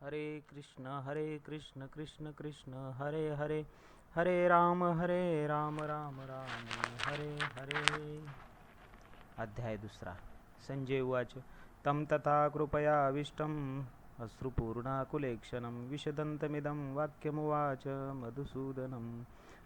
हरे कृष्ण कृष्ण कृष्ण हरे हरे, हरे राम राम राम हरे हरे. अध्याय दुसरा. संजय उवाच. तं तथा कृपयाविष्टम् अश्रुपूर्णाकुलेक्षणं विशदन्तमिदं वाक्यमुवाच मधुसूदनं.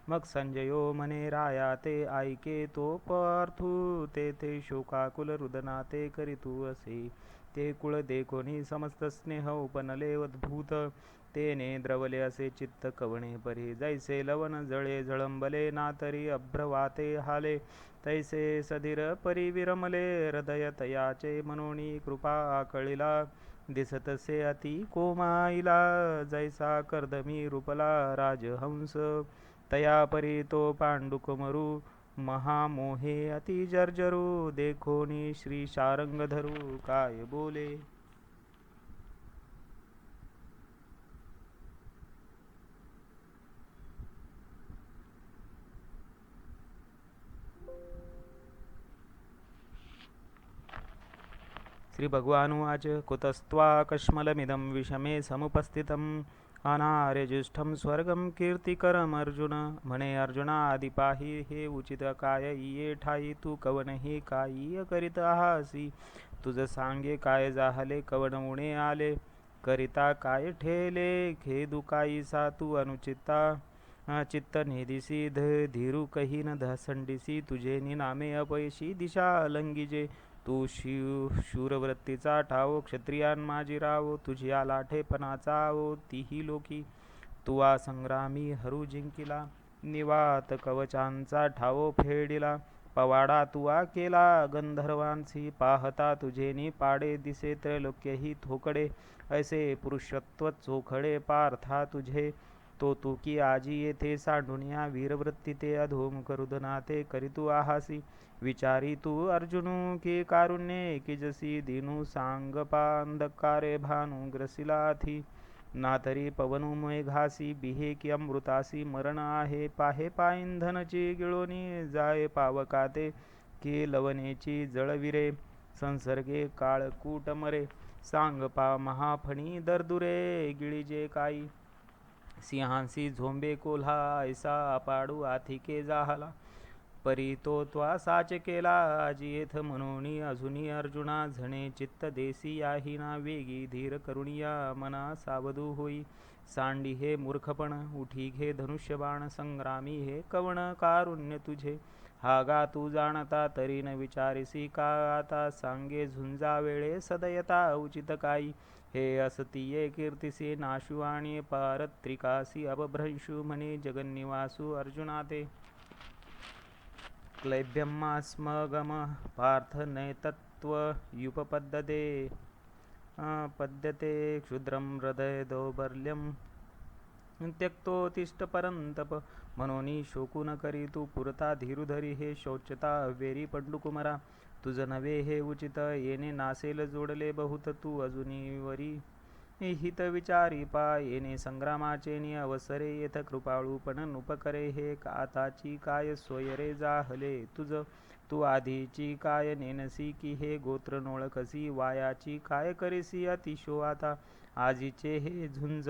मग संजयो म्हणे, राया ते ऐके तो पार्थू, ते शोकाकुल रुदना ते करीतू असे. ते कुळ देखोनी समस्त स्नेह उपनले अद्भुत, तेने द्रवले असे चित्त कवणे परी. जैसे लवन जळे झळंबले नातरी अभ्रवाते हाले, तैसे सधीर परिविरमले हृदय तयाचे मनोनी कृपा कळिला. दिसतसे अति कोमाईला, जैसा कर्दमी रूपला राजहंस, तया परी तो पांडुकुमरू. महामोहे अति जर्जरू, देखोनी श्री शारंगधरू काय बोले. श्री भगवानुवाच. कुतस्त्वाकश्मलमिदं विषमे समुपस्थितम् अनार्यजुष्टं स्वर्गं कीर्तिकरमर्जुन. म्हणे अर्जुनादिपाही हे उचित काय ये ठाई, तू कवन हे काही करीत आहासी. तुझ सांगे काय जाहले कवन उणे आले, करिता काय ठेले खेदू काईसा तू अनुचिता. चित्त नेदिसी धीरू कही न धसंडिसी, तुझे निनामे अपयशी दिशा लंगिजे. तू शूरवृत्तीचा ठावो, क्षत्रियान माझी रावो, तुझी लाठेपणाचा आवो तीही लोकी. तुवा संग्रामी हरू जिंकिला, निवात कवचांचा ठावो फेडिला. पवाडा तुवा केला गंधर्वांसी, पाहता तुझेनी पाडे दिसे त्रैलोक्यही थोकडे. ऐसे पुरुषत्व चोखडे पार्था तुझे, तो तू की आजी येथे सांडुनिया वीरवृत्ती ते अधोम करुदना ते करीतू आहासी. विचारी तू अर्जुनू की कारुण्ये, की जसी दिनू सांगपा अंधकारे भानू ग्रसिलाथी. ना तरी पवनू मेघासी, बिहे की अमृतासी मरण आहे. पाहे पायंधनची गिळोनी जाय पावकाते, की लवणेची जळविरे संसर्गे काळकूट मरे. सांगपा महाफणी दर्दुरे गिळीजे काही, सिंहांसी झोंबे कोल्हा ऐसा अपाडू आथिके जाहला. परी तो त्वा साच केला आजियेथ म्हणून अजुनी अर्जुना झणे चित्त देसी याहिना वेगी धीर करुणिया मना सावधू होई. सांडी हे मूर्खपण उठी घे धनुष्यबाण, संग्रामी हे कवण कारुण्य तुझे. हा गा तू जाणता तरी न विचारिसी का, आता सांगे झुंजा वेळे सदयता उचित काही. हे असतीये कीर्तिसी नाशू आणि पारत्रिकासी अपभ्रंशू म्हणे जगन्निवासू अर्जुना ते. क्लैब्यमास्मगम पार्थ नैतत्त्वयुपपद्यते पद्यते क्षुद्रं हृदय दौर्बल्यं त्यक्तोत्तिष्ठ परंतप. मनोनी शोकू न करी तू पुरता धीरुधरी, हे शौचता वेरी पंडुकुमरा. तुझ नवे हे उचित येणे नासेल जोडले बहुत, तू अजुनी वरी हित विचारी पा. येणे संग्रामाचे नि अवसरे येथ कृपाळूपण नुपकरे. हे आताची काय सोय रे जाहले तुझ, तू आधीची काय नेनसी की हे गोत्र नोळखसी. वायाची काय करीसी अतिशो आता, आजीचे हे झुंज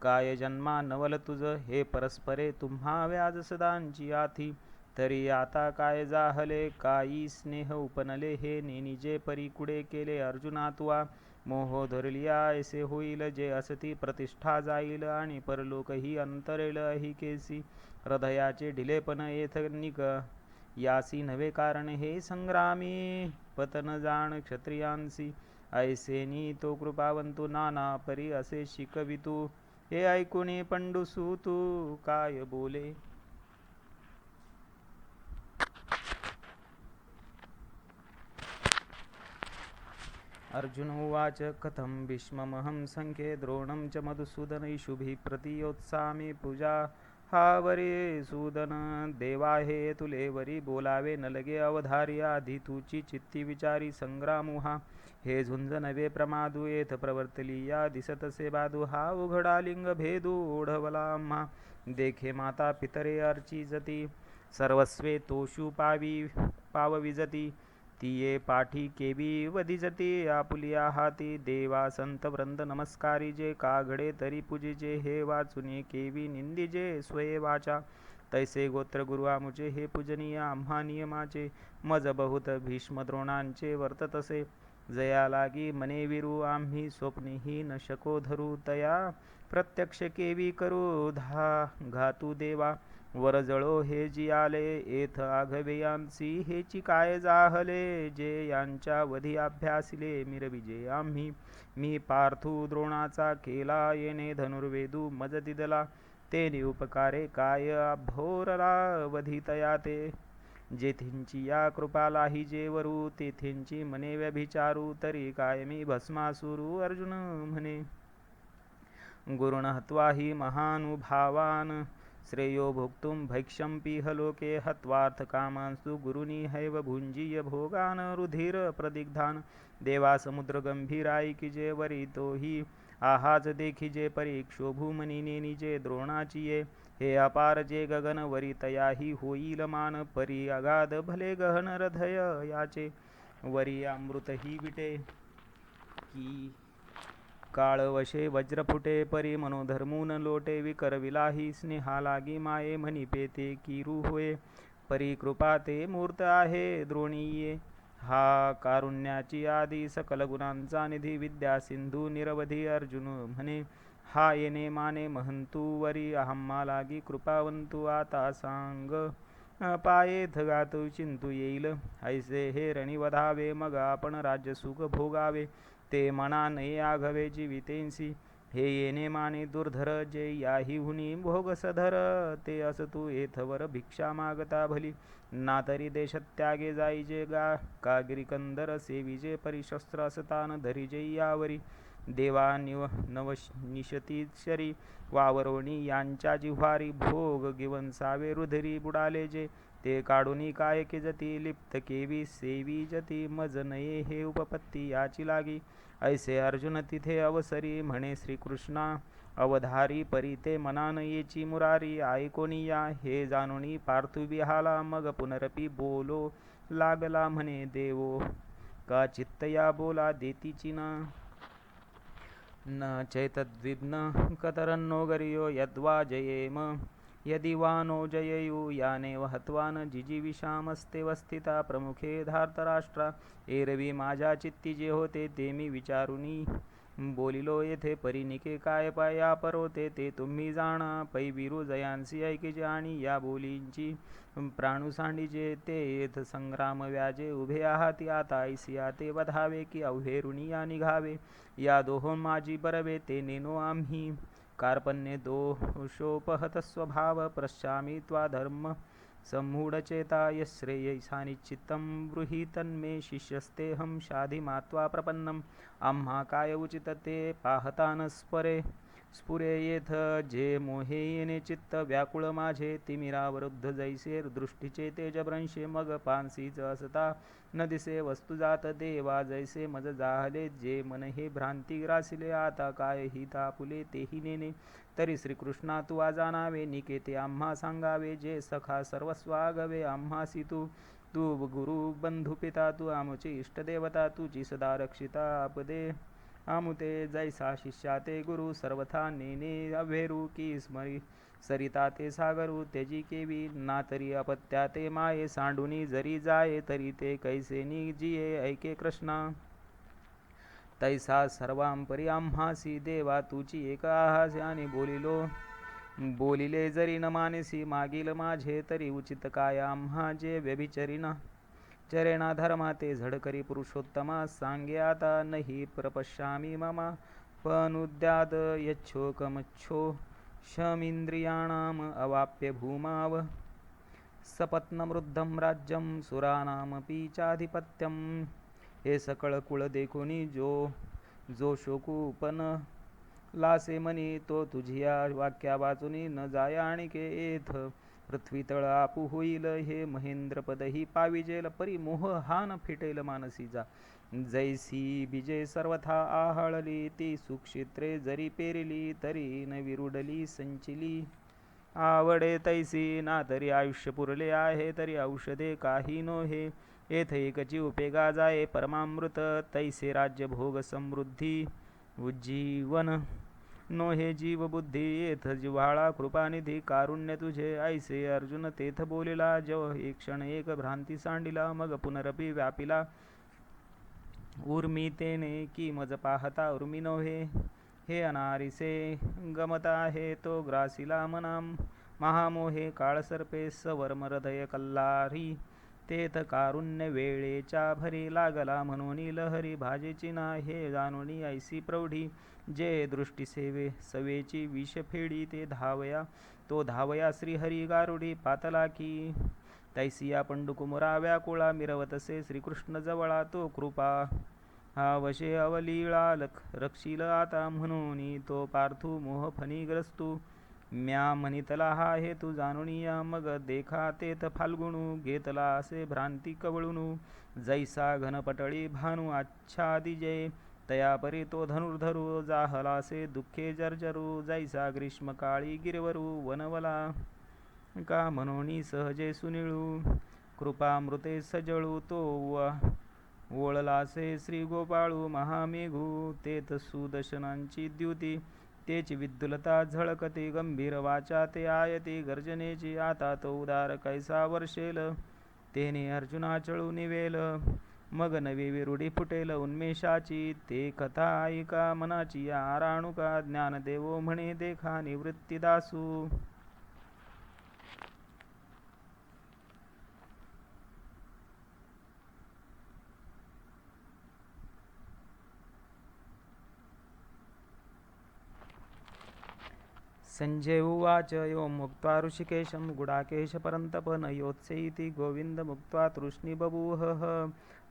काय जन्मा नवल तुझ. हे परस्परे तुम्हा व्याज सदांची आथी, तरी आता काय जाहले काही स्नेह उपनले. हे नेनिजे परी कुडे केले अर्जुना तुवा, मोह धरलिया ऐसे होईल जे असती प्रतिष्ठा जाईल. आणि परलोकही अंतरेल अहिकेसी, हृदयाचे ढिलेपण येथ निक यासी नवे कारण. हे संग्रामी पतन जाण क्षत्रियांसी, ऐसेनी तो कृपावंतू नाना परी असे शिकवितू. हे ऐकुनी पंडुसू तू काय बोले. अर्जुन उवाच. कथं भीष्ममहं संख्ये द्रोणं च मधुसूदन इषुभिः प्रतियोत्सामि पूजा हावरी सूदन. देवा हे तुले वरी बोलावे न लगे अवधारी, आधी तुची चित्ती विचारी संग्रामू हा. हे झुंज नवे प्रमादू येथ प्रवर्तलिया, दिसतसे बादू हा उघडा लिंग भेदू ओढवला आम्हा. देखे माता पितरे अर्चिजती, सर्वस्वे तोषू पावविजती. तिये पाठी केवी वधिजती आपुलिया हाती देवा संत वृंद नमस्कारी जे का घडे तरी पूजिजे हे वाचुनी केवी निंदिजे स्वये वाचा तैसे गोत्र गुरु आमुचे हे पूजनीय आम्हा नियमाचे मज बहुत भीष्म द्रोणांचे वर्ततसे जया लागी मने विरू आम्ही स्वप्नीही न शको धरू तया प्रत्यक्ष केवी करू घातू देवा वर जळो हे जी आले येथ आघवे यांची हेची काय जाहले जे यांच्या वधी अभ्यासिले मिरविजे आम्ही मी पार्थू द्रोणाचा केला येणे धनुर्वेदू मज दिदला ते उपकारे काय अभोरला वधितया ते जेथेंची या कृपालाही जेवरू तेथेंची मने व्यभिचारू तरी काय मी भस्मासुरू अर्जुन म्हणे गुरुण हत्वा हि महानुभावान श्रेयो भोक्तुं भैक्षंपिह लोके हत्वार्थकामांस्तु गुरुनी हैव भुंजीय भोगान रुधिर प्रदिग्धान देवा समुद्र गंभीराईकिजे वरी तोही आहाज देखिजे परीक्षोभूमनी निजे द्रोणाची ये हे अपार जे गगन वरी तयाही होईल मान परी अगाध भले गहन हृदय याचे वरी अमृत ही विटे की काळवशे वज्र फुटे परी मनोधर्मून लोटे विकर विलाही स्नेहा लागी माये म्हणी पेते किरू होय परी कृपा ते मूर्त आहे द्रोणीये हा कारुण्याची आदी सकल गुणांचा निधी विद्या सिंधू निरवधी अर्जुन म्हणे हा येणे माने महंतू वरी अहम्मा लागी कृपावंतू आता सांग पायेथ गातू चिंतू येईल ऐसे हे रणी वधावे मग आपण राज्य सुख भोगावे ते मना नये आघवे जीवितेंसी हे येणे माने दुर्धर जे याही हुनी भोग सधर ते असतू येथवर भिक्षा मागता भली ना तरी देशत्यागे जाईजे का गिरिकंदर सेविजे परिशस्त्र असतान धरिजे यावरी देवा निशती शरी वावरोणी यांच्या जिव्हारी भोग गिवंसावे रुधरी बुडाले जे ते काढूनी काय की जती लिप्त केवी सेवी जती मज नये हे उपपत्ती याची लागी ऐसे अर्जुन तिथे अवसरी म्हणे श्रीकृष्णा अवधारी परी ते मनान येची मुरारी ऐकोनी या हे जाणुनी पार्थु विहाला मग पुनरपी बोलो लागला म्हणे देवो का चित्त या बोला देतीची न चैतद्विघ्न कतरन्नो गरियो यद्वा जयेम यदि वा नो जययु यानेव हत्वा न जिजीविषामस्ते वस्थिता प्रमुखे धार्तराष्ट्रा एरवी माझ्या चित्ती जे होते ते मी विचारुनी बोलिलो येथे परिनिके काय पाया परोते ते तुम्ही जाणा पै विरू जयांसी ऐकिजे आणि या बोलींची प्राणुसांडीजे ते येथ संग्राम व्याजे उभे आहाती आता ऐसिया ते वधावे की अवहेरुणी या निघावे या दोहों माझी बरवे ते नेनो आम्ही कार्पण्ये दोषोपहत स्वभाव पश्यामि त्वा धर्म सम्मूढचेता यश्रेयसानिश्चित्तं ब्रूहि तन्मे शिष्यस्तेऽहं शाधि मात्वा प्रपन्नम् आम्हा काय उचित ते पाहता न स्फुरे येथ जे मोहे येणे चित्त व्याकुळ माझे तिमिरावरुद्ध जैसे दृष्टीचे तेजभ्रंशे मग पानसीच असता न दिसे वस्तु जात देवा जैसे मज जाहले जे मन हे भ्रांती ग्रासिले आता काय ही तापुले तेही नेने तरी श्रीकृष्णा तू जाणावे निकेते आम्हा सांगावे जे सखा सर्वस्वागवे आम्हासी तू गुरु बंधु पिता तू आमचे इष्टदेवता तुझी सदा रक्षिता आपदे आमुते जैसा शिष्या ते गुरु सर्वथा नेने अभेरू की स्मरी सरिता ते सागरू त्याची केवी ना तरी अपत्या ते माये सांडुनी जरी जाये तरी ते कैसे जिये ऐके कृष्णा तैसा सर्वांपरी आम्हासी देवा तुची एक आहासी आणि बोलिले जरी न मानेसी मागील माझे तरी उचित काय आम्हा जे व्यभिचरिना चरेणा धर्मा ते झडकरी पुरुषोत्तमा सांगे आता नहि प्रपश्यामी ममा पनुद्याद यच्छोकमच्छो शमिंद्रियाणाम अवाप्य भूमाव सपत्नमृद्धं राज्यं सुरानामपि चाधिपत्यं हे सकळ कुळ देखोनी जो शोकूपन लासे मनी तो तुझिया वाक्या वाचुनी न जाय आणिके येथ पृथ्वी तळ आपू होईल हे महेंद्रपदही पाविजेल परी मोह हा न फिटेल मानसीचा जैसी बीजे सर्वथा आहळली ती सुक्षेत्रे जरी पेरिली तरी न विरुडली संचिली आवडे तैसी ना तरी आयुष्य पुरले आहे तरी औषधे काही नो हे येथ एकची उपेगा जाये परमामृत, तैसे राज्य भोग समृद्धी उज्जीवन नो हे जीव बुद्धी, येथ जिव्हाळा कृपानिधी कारुण्य तुझे, ऐसे अर्जुन तेथ बोलिला, जव एक क्षण एक भ्रांती सांडिला, मग पुनरपी व्यापिला उर्मी तेने, की मज पाहता उर्मी नव्हे, हे अनारिसे गमता आहे तो ग्रासिला मनाम, महामोहे काळसर्पे सवर्म हृदय कल्लारी, तेथ कारुण्य वेळेच्या भरी लागला म्हणून लहरी, भाजेची ना हे जाणून ऐसी प्रौढी, जे दृष्टी सवेची विष फेडी, तो धावया श्रीहरी गारुडी पातला की, तैसिया पंडुकुमरा व्याकुळा मिरवतसे श्रीकृष्ण जवळा, तो कृपा हा वशे अवलीळा रक्षील आता, म्हणून तो पार्थू मोहफनी ग्रस्तू, म्या म्हणितला हा हेतू जाणून या, मग देखा तेथ फाल्गुणू, घेतला असे भ्रांती कवळूनू, जैसा घनपटळी भानू आच्छादी जय, तया परी तो धनुर्धरू, जाहलासे दुःखे जर्जरू, जैसा ग्रीष्मकाळी गिरवरू वनवला का, म्हणून सहजे सुनिळू कृपामृते सजळू, तो ओळलासे श्री गोपाळू महामेघू, तेथ सुदर्शनांची द्युती, तेची विद्युलता झळकते, गंभीर वाचा ते आयती गर्जनेची, आता तो उदार कैसा वर्षेल, तेने अर्जुना चळू निवेल, मग नवी विरुडी फुटेल उन्मेषाची, ते कथा ऐका मनाची आराणुका, ज्ञानदेवो म्हणे देखा निवृत्ती दासू, संजय उवाच एवं मुक्त्वा ऋषिकेशं गुडाकेश परन्तप न योत्सेति गोविंद मुक्त्वा तृष्णी बभूवः,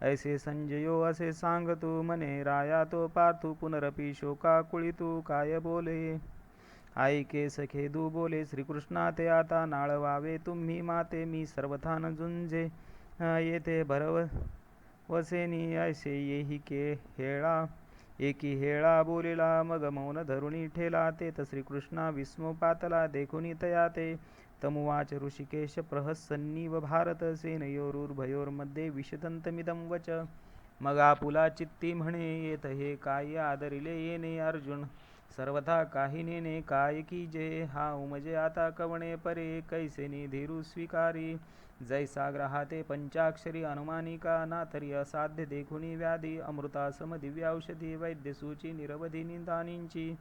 ऐसे संजयो असे सांगतू मने राया, तो पार्थू पुनरपि शोकाकुळितू काय बोले, ऐके सखेदू बोले श्रीकृष्णा ते आता, नाळवावे तुम्ही माते मी सर्वथा न झुंजे, येथे भरवसेनी ऐसे येही के हेळा, एकी हेळा बोलिला मग मौन धरुणी ठेला, तेथ श्रीकृष्णा विस्मो पातला देखुनी तया ते, तमुवाच ऋषिकेश प्रहसन्नीव भारत, सेनयोरुर्भयोर्मध्ये विशदन्तमिदं वच, मग आपुला चित्ती म्हणे येथ हे काय आदरिले येणे, अर्जुन सर्वथा काही नेणे काय की जे, हा उमजे आता कवणे परे, कैसे निधीरू स्वीकारी, जैसा ग्रहाते पंचाक्षरी अनुमानिका, ना तरी असाध्य देखुनी व्याधी, अमृता सम दिव्य औषधी वैद्यसूची निरवधी निदानींची,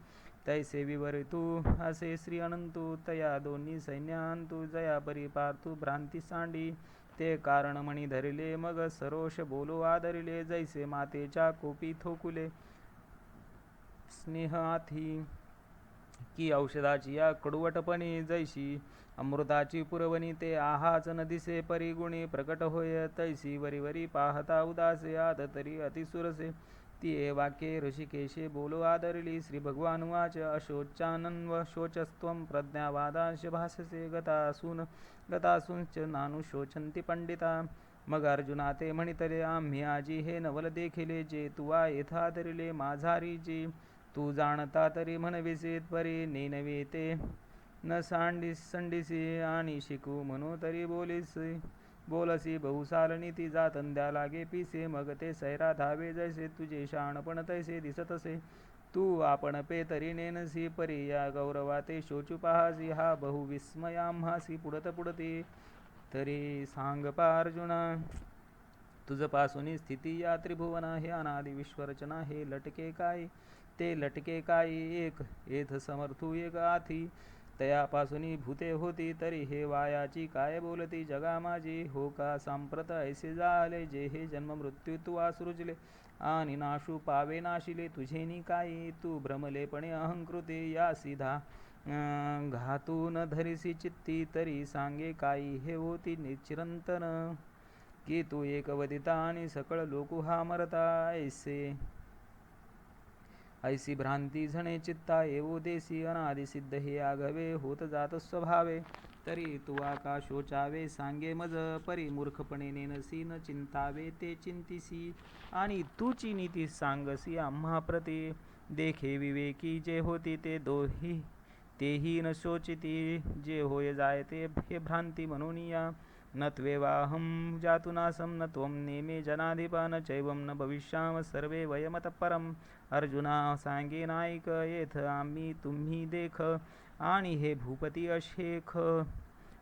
तैसे विवरितू असे श्री अनंतू, तया दोन्ही सैन्यांतू, जया परी पार्थू भ्रांती सांडी, ते कारण म्हणी धरिले मग सरोष बोलो आदरिले, जैसे मातेच्या कोपी थोकुले स्नेहाथी, की औषधाची या कडवटपणी, जैशी अमृताची पुरवणी ते आहाच न दिसे परिगुणी, प्रकट होय तैसी वरी पाहता उदासे, आत तरी अतिसुरसे, ती वाक्ये ऋषिकेशे बोलो आदरली, श्री भगवान वाच अशोचानन्व शोचस्त्वं प्रज्ञावादांश भाससे, गतासूंच नानु शोचंती पंडिता, मग अर्जुना ते म्हणितले आम्ही आजी हे नवल देखिले, जे तुवा येथा धरिले माझारी जी, तू जाणता तरी म्हणविसे परी, नेनवे ते न संडिसी आणि शिकू म्हणू तरी बोलसी बहुसाल नीती, जातंद्या लागे पिसे मग ते सैरा धावे, जैसे तुझे शहाणपण तैसे दिसतसे, तू आपण पे तरी नेनसी परी, या गौरवा ते शोचू पाहासी, हा बहुविस्मयाम्हासी पुढती तरी सांग पा अर्जुना, तुझ पासून स्थिती या त्रिभुवना, हे अनादि विश्वरचना, हे लटके काय ते लटके काय एक, येथ समर्थू एक आथी, तयापासून भूते होती तरी हे वायाची काय बोलती, जगा माझी हो का सांप्रत ऐसे झाले, जे हे जन्म मृत्यू तू सृजले, आणि नाशू पावे नाशिले तुझेनी काही, तू भ्रमलेपणे अहंकृते या सीधा घातून धरिसी चित्ती, तरी सांगे काही हे होती निचिरंतन, की तू एकवदिता आणि सकळ लोकू हा मरता, ऐसी भ्रांती झणे चित्ता येवो देसी, अनादि सिद्ध हे आघवे होत जात स्वभावे, तरी तू आकाशोचावे सांगे मज परी, मूर्खपणे नेनसी न चिंतावे ते चिंतिसी, आणि तूची नीती सांगसी आम्हा प्रती, देखे विवेकी जे होती तेही न शोचिती, जे होय जाय ते हे भ्रांती म्हणून या, न त्वेवाहं जातुनासं न त्वं नेमे जनाधिपा न चैवं न भविष्यामः सर्वे वयमतः परम्. अर्जुना सांगे नाईक येथ आम्ही तुम्ही देख आणि हे भूपती अशेख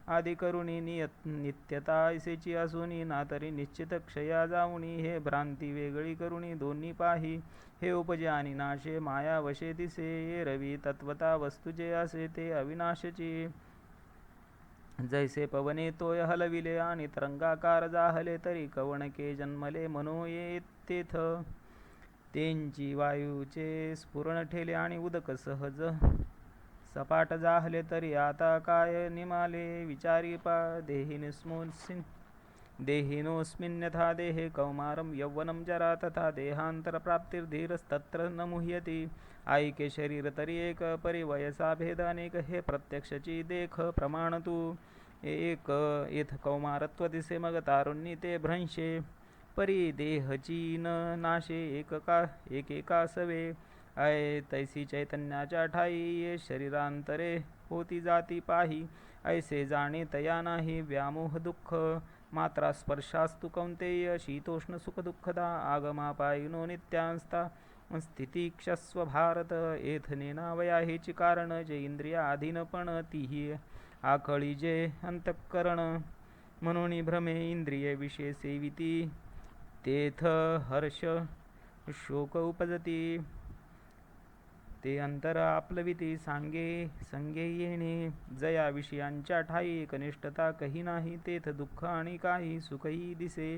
आदी करुणी नित्यता ऐसेची असुनी ना तरी निश्चित क्षया जाऊनी. हे भ्रांती वेगळी करुणी दोन्ही पाही हे उपजे आणि नाशे माया वशे दिसे. ये रवी तत्वता वस्तु जे असे ते अविनाशची जैसे पवने तोय हलविले आणि तरंगाकार जाहले तरी कवणके जन्मले मनो ये तेथ तेंची वायूचे स्फुरण ठेले आणि उदक सहज सपाट जाहले तरी आता काय निमाले विचारी पा देहिनोऽस्मिन्यथा देहे कौमारं यौवनं जरा तथा देहांतरप्राप्तिर्धीरस्तत्र न मुह्यति. ऐके शरीर तरी एक परी वयसा भेद अनेक हे प्रत्यक्षची देख प्रमाण तू. एक येथ कौमारत्व दिसे मग तारुण्य ते भ्रंशे परी देहची न नाशे एकेका सवे. तैसी चैतन्याच्या ठाई ये शरीरांतरे होती जाती पाही. ऐसे जाणे तया नाही व्यामोह दुःख मात्रा स्पर्शास्तु कौंतेय शीतोष्ण सुख दुःखदा आगमापायिनो नित्यांस्ता स्थिती क्षस्व भारत. येथ नेनावया हेची कारण जे इंद्रिया अधीनपण तीही आखळी जे अंतःकरण म्हणून भ्रमे इंद्रिय विषय सेविती तेथ हर्ष शोक उपजती. ते अंतर आपलविती संगे येणे जया विषयांच्या ठाई एकनिष्ठता कही नाही तेथ दुःख आणि काही सुखही दिसे.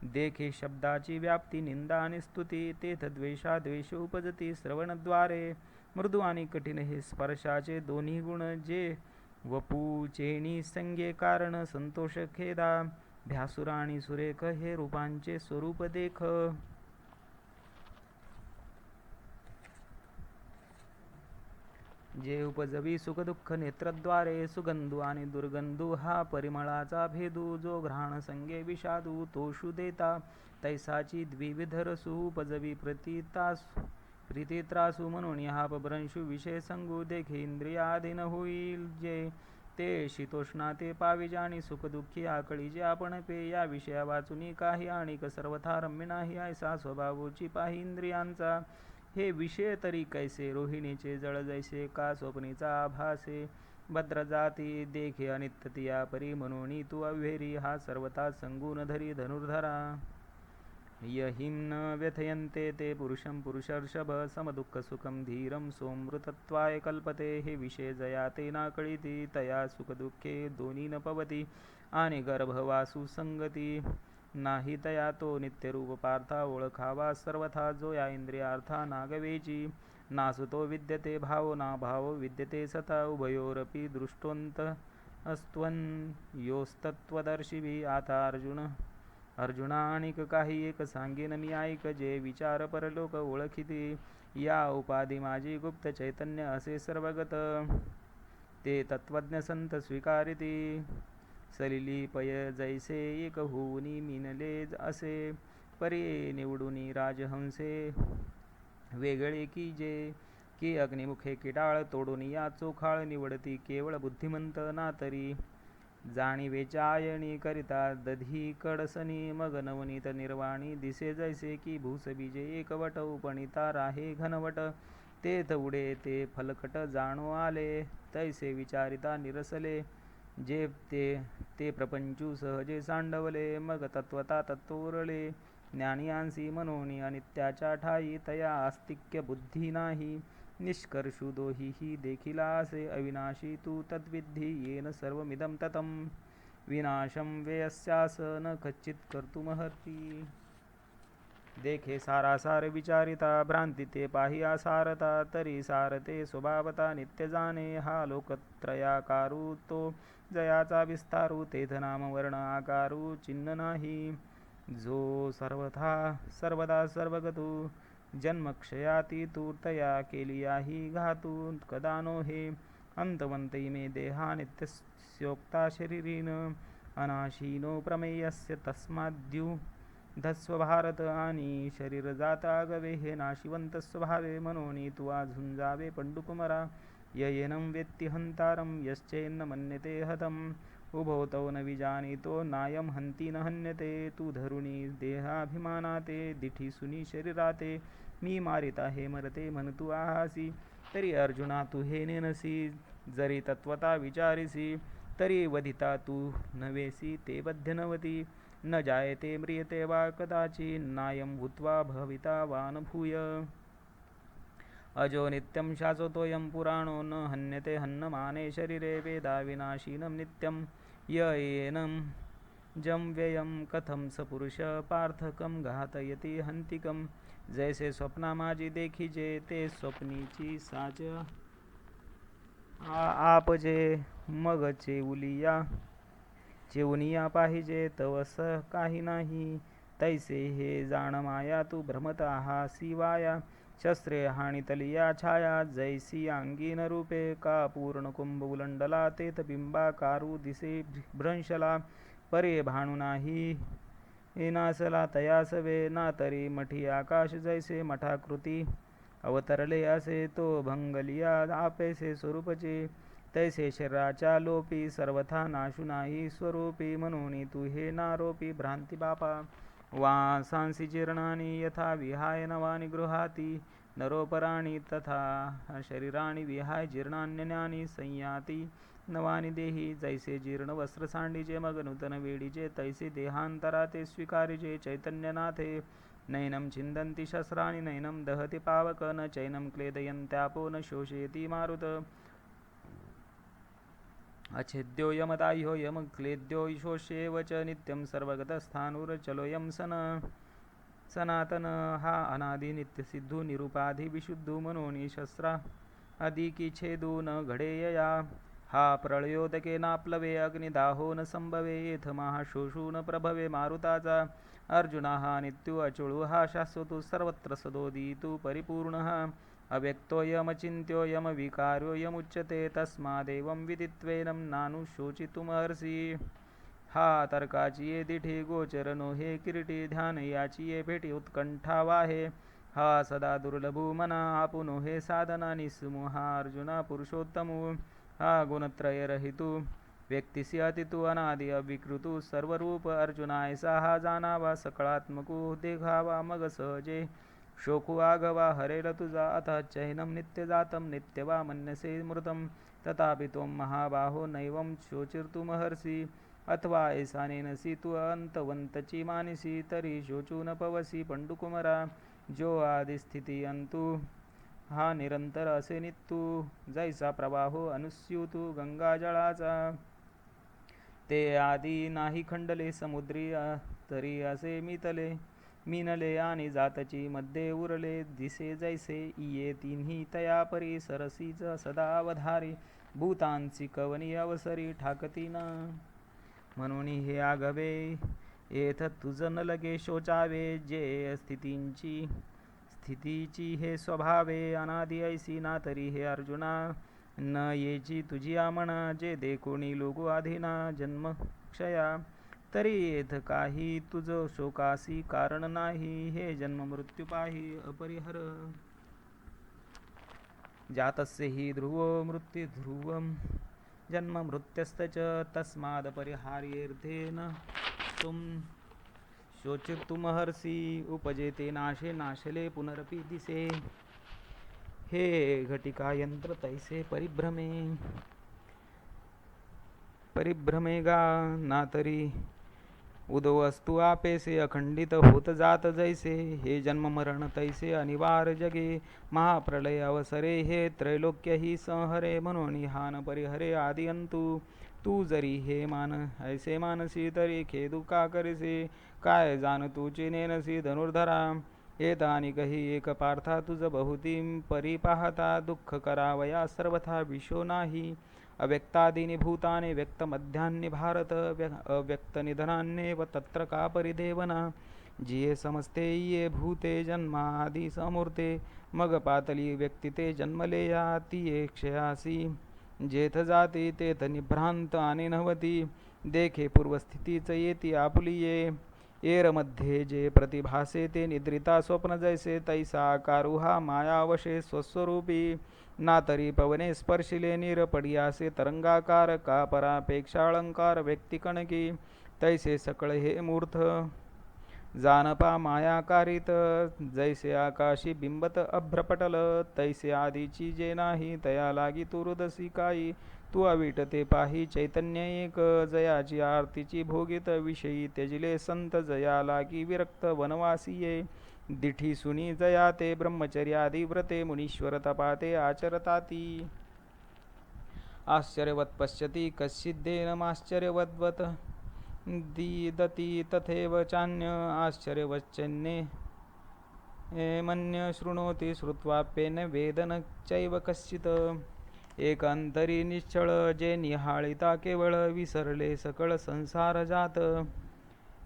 देखे शब्दाची व्याप्ती निंदा आणि स्तुती तेथ द्वेष उपजती. श्रवणद्वारे मृदू आणि कठीण हे स्पर्शाचे दोन्ही गुण जे वपूचेणी संगे कारण संतोष खेदा भ्यासुर आणि सुरेख हे रूपांचे स्वरूप देख. जे उपजवी सुखदुःख नेत्रद्वारे सुगंधू आणि दुर्गंधू हा परिमळाचा भेदू जो घ्राण संगे विषादू तोषु देता तैसाची द्विविध रसू उपजवी प्रीतित्रासू म्हणून हा भ्रंशू विषय संगू. देखे इंद्रियाधीन होईल जे ते शीतोष्णा ते पाविज आणि सुखदुःखी आकळी जे आपण पे या विषया वाचुनी काही आणि सर्वथा रम्य नाही ऐसा स्वभावोची पाही इंद्रियांचा. हे विषय तरी कैसे रोहिणीचे जळ जैसे का स्वप्नीचा आभासे भद्र जाती देखे अनित्यतिया परी म्हणून तू अव्हेरी हा सर्वता संगून धरी धनुर्धरा. यहिं न व्यथयन्ते ते पुरुषं पुरुषर्षभ समदुःख सुखं धीरं सोमृतत्वाय कल्पते. हे विषय जया ते नाकळीती तया सुखदुःखे दोन्ही न पवती आणि गर्भवासु संगती नाही तया तो नित्यरूप पार्था ओळखावा सर्वथा जो या इंद्रियार्था नागवेची. नासुतो विद्यते भावो ना भावो विद्यते सता उभयोरपि दृष्टोंत अस्त्वन् योस्तत्वदर्शिवी. आता अर्जुना आणिक काही एक सांगेन मी ऐक जे विचार परलोक ओळखिती. या उपाधी माझी गुप्त चैतन्य असे सर्वगत ते तत्वज्ञ संत स्वीकारिती. सलिली पय जैसे एक होऊनी मिनले असे परी निवडुनी राजहंसे वेगळे की अग्निमुखे किडाळ तोडून या चोखाळ निवडती केवळ बुद्धिमंत ना तरी जाणीवेच्या आयणी करिता दधी कडसनी. मग नवनीत निर्वाणी दिसे जैसे की भूसबीजे एकवट उपणिता राहे घनवट तेथ उडे ते फलकट जाणो आले तैसे विचारिता निरसले जे ते प्रपंचू सहजे सांडवले. मग तत्वता तत्वोरले ज्ञानियांसी मनोनी अनित्याच्या ठाई तया आस्तिक्य बुद्धी नाही. निष्कर्षु दोहीही देखिला असे अविनाशी तू तद्विद्धी येन सर्वमिदं ततं विनाशं वेयस्यास न कच्चित कर्तुमर्हति. देखे सारासार विचारिता भ्रांती ते पाही आसारता तरी सारते स्वभावता नित्य जाणे. हा लोकत्रयाकारू तो जयाचा विस्तारू तेथ नाम वर्ण आकारू चिन्ह नाही. जो सर्वदा सर्वगतू जन्मक्षयाती तूर्तया केलियाही घातू कदा नो हे. अंतवंत इमे देहा नित्यस्योक्ता शरीरीन अनाशीनो प्रमेयस्य तस्माद्यू धस्व भारत. आणि शरीर जात आगवे हे नाशिवंत स्वभावे म्हणून तू झुंजावे पंडुकुमरा. येनं वेत्ति हंतारं यश्चेन्न मन्यते हतं उभौ तौ न विजानीतो नायं हन्ति न हन्यते तू धरुणी देहाभिमानाते दिठीसुनी शरीराते मी मारिता हे मरते म्हण तू आहासी तरी अर्जुना तू हे नेनसी जरी तत्वता विचारिसी तरी वधिता तू नवेसी ते बद्ध नवती न जायते म्रियते वा कदाचि नायं भूत्वा भविता वा न भूय अजो नित्यं शाश्वतोऽयं पुराणो न हन्यते हन्नमाने शरीरे वेदा विनाशिनं नित्यं य एनं जं व्ययं कथं स पुरुष पार्थकं घातयति हंतिकं जैसे स्वप्ना माझी देखीजे ते स्वप्नीची साच आपजे मग चेवनिया पाहिजे तवस काही नाही तैसे हे जाण माया तू भ्रमत आहासी वाया शस्त्रे हाणितलिया छाया जैसी अंगीन रूपे का पूर्ण कुंभ उलंडला तेथ बिंबाकारू दिसे भ्रंशला परे भाणू नाही नासला तयासवे ना तरी मठी आकाश जैसे मठाकृती अवतरले असे तो भंगलिया आपेसे स्वरूपचे तैसे शरीराच्या लोपी सर्वथा नाशू नाही स्वरूपी म्हणून तू हे नारोपी भ्रांती बापा वासांसी जीर्णानि यथा विहाय नवानि गृहाती नरोपराणि तथा शरीराणि विहाय जीर्णान्यन्यानि संयाती नवानि देही जैसे जीर्ण वस्त्र सांडीचे मग नूतन वेडीचे तैसे देहांतरा ते स्वीकारिजे चैतन्यनाथे नैनं छिन्दन्ति शस्त्राणि नैनं दहति पावक न चैनं क्लेदयन्त्यापो न शोषयति मारुत अच्छेद्योऽयमदाह्योऽयं क्लेद्यो शोष्येव च नित्यं सर्वगतस्थाणुरचलोऽयं सनातन हा अनादि नित्यसिद्धू निरुपाधि विशुद्धू मनोनी शस्त्रा अधिकी छेदू न घडेयया हा प्रळयोदके नाप्लवे अग्निदाहो न संभवे येथ महाशोषू न प्रभवे मारुताचा अर्जुना हा नित्यू अचुळू हा शाश्वतू सर्वत्र सदोदितू परिपूर्णः अव्यक्तोऽयमचिन्त्योऽयम विकार्योऽयमुच्यते तस्मादेवं विदित्वेनं नानुशोचितुमर्हसि हा तर्काची ये दिठी गोचरनो हे किरीटी ध्यान याची ये भेटी उत्कंठा वाहे हा सदा दुर्लभू मना आपुनो हे साधना निस्सुमु हा अर्जुना पुरुषोत्तमु हा गुणत्रय रहितू व्यक्तिसी अतितू अनादि अविकृतू सर्वरूप अर्जुनायसा हा जाणावा सकळात्मकू देखावा मग सहजे शोकू आगवा हरेल तुझा अथ चैनं नित्यजातं नित्यवा मन्यसे मृतं तथापि त्वं महाबाहो नैवं शोचिर्तुमर्हसि अथवा ऐसा नेनसी तू अंतवंतची मानसी तरी शोचू न पवसी पंडुकुमरा जो आदि स्थिती अंतू हा निरंतर असे नित्तू जैसा प्रवाहो अनुस्यूतू गंगाजळाचा ते आदी नाही खंडले समुद्री तरी असे मिनले आणि जातची मध्ये उरले दिसे जैसे इये तिन्ही तया परी सरसीच सदा अवधारी भूतांची कवनी अवसरी ठाकती न म्हणून हे आगवे येथ तुझ न लगे शोचावे जे स्थितीची हे स्वभावे अनादि ऐसी ना तरी हे अर्जुना न येची तुझी म्हणा जे देखोणी लोगो आधीना जन्म क्षया तरी येथ काही तुझ शोकासी कारण नाही हे जन्म मृत्यू पाही अपरिहर जातस्य हि ध्रुवो मृत्यु ध्रुवम जन्म मृत्यस्तच तस्माद परिहार्येर्थेन तुम शोचितुमर्हसि उपजेते नाशे नाशले पुनरपि दिसे हे घटिका यंत्र तैसे परिभ्रमे गा ना तरी उदो वस्तु आपेसे अखंडित होत जात जैसे हे जन्म मरण तैसे अनिवार्य जगे महाप्रलय अवसरे हे त्रैलोक्य ही संहरे म्हणून हान परिहरे आदि अंतु तू जरी हे मान ऐसे मानसी तरी खेदू का करिसे काय जाण तुचे नेनसी धनुर्धरा येतानी कही एक पार्था तुझ बहुतीं परी पाहता दुःख करावया सर्वथा विशो नाही अव्यक्तादीनि भूतानि व्यक्तमध्यान्नि भारत अव्यक्तनिधनान्येव तत्र का परिदेवना जिये समस्ते ये भूते जन्मादि समूर्ते मग पातली व्यक्तिते जन्मलेया तिये क्षयासी जेथ जाती तेथ निभ्रांत आणि नवती देखे पूर्वस्थितीच येती आपुलिये एरमध्ये जे प्रतिभासे ते निद्रिता स्वप्न जैसे तैसा कारुहा मायावशे स्वस्वरूपी ना तरी पवने स्पर्शिले निरपडियासे तरंगाकार का परापेक्षाळंकार व्यक्तिकणकी तैसे सकळ हे मूर्थ जानपा मायाकारित जैसे आकाशी बिंबत अभ्रपटल तैसे आधीची जे नाही तया लागी तू हृदसी काही तू अविटते पाही चैतन्य एक जयाची आरतीची भोगित विषयी त्यजिले संत जया लागी विरक्त वनवासीये दिठी सुनी जया ते ब्रह्मचर्यादी व्रते मुनीश्वर तपाते आचरताती आश्चर्यवत पश्यति कश्चिद्देनमाश्चर्यवद्वत् दीदती तथैव चान्य आश्चर्यवच्चन्ये मन्य शृणोति श्रुत्वाप्येन वेदन चैव कश्चित् एकंतरी निश्चळ जे निहाळिता केवळ विसरले सकळ संसार जात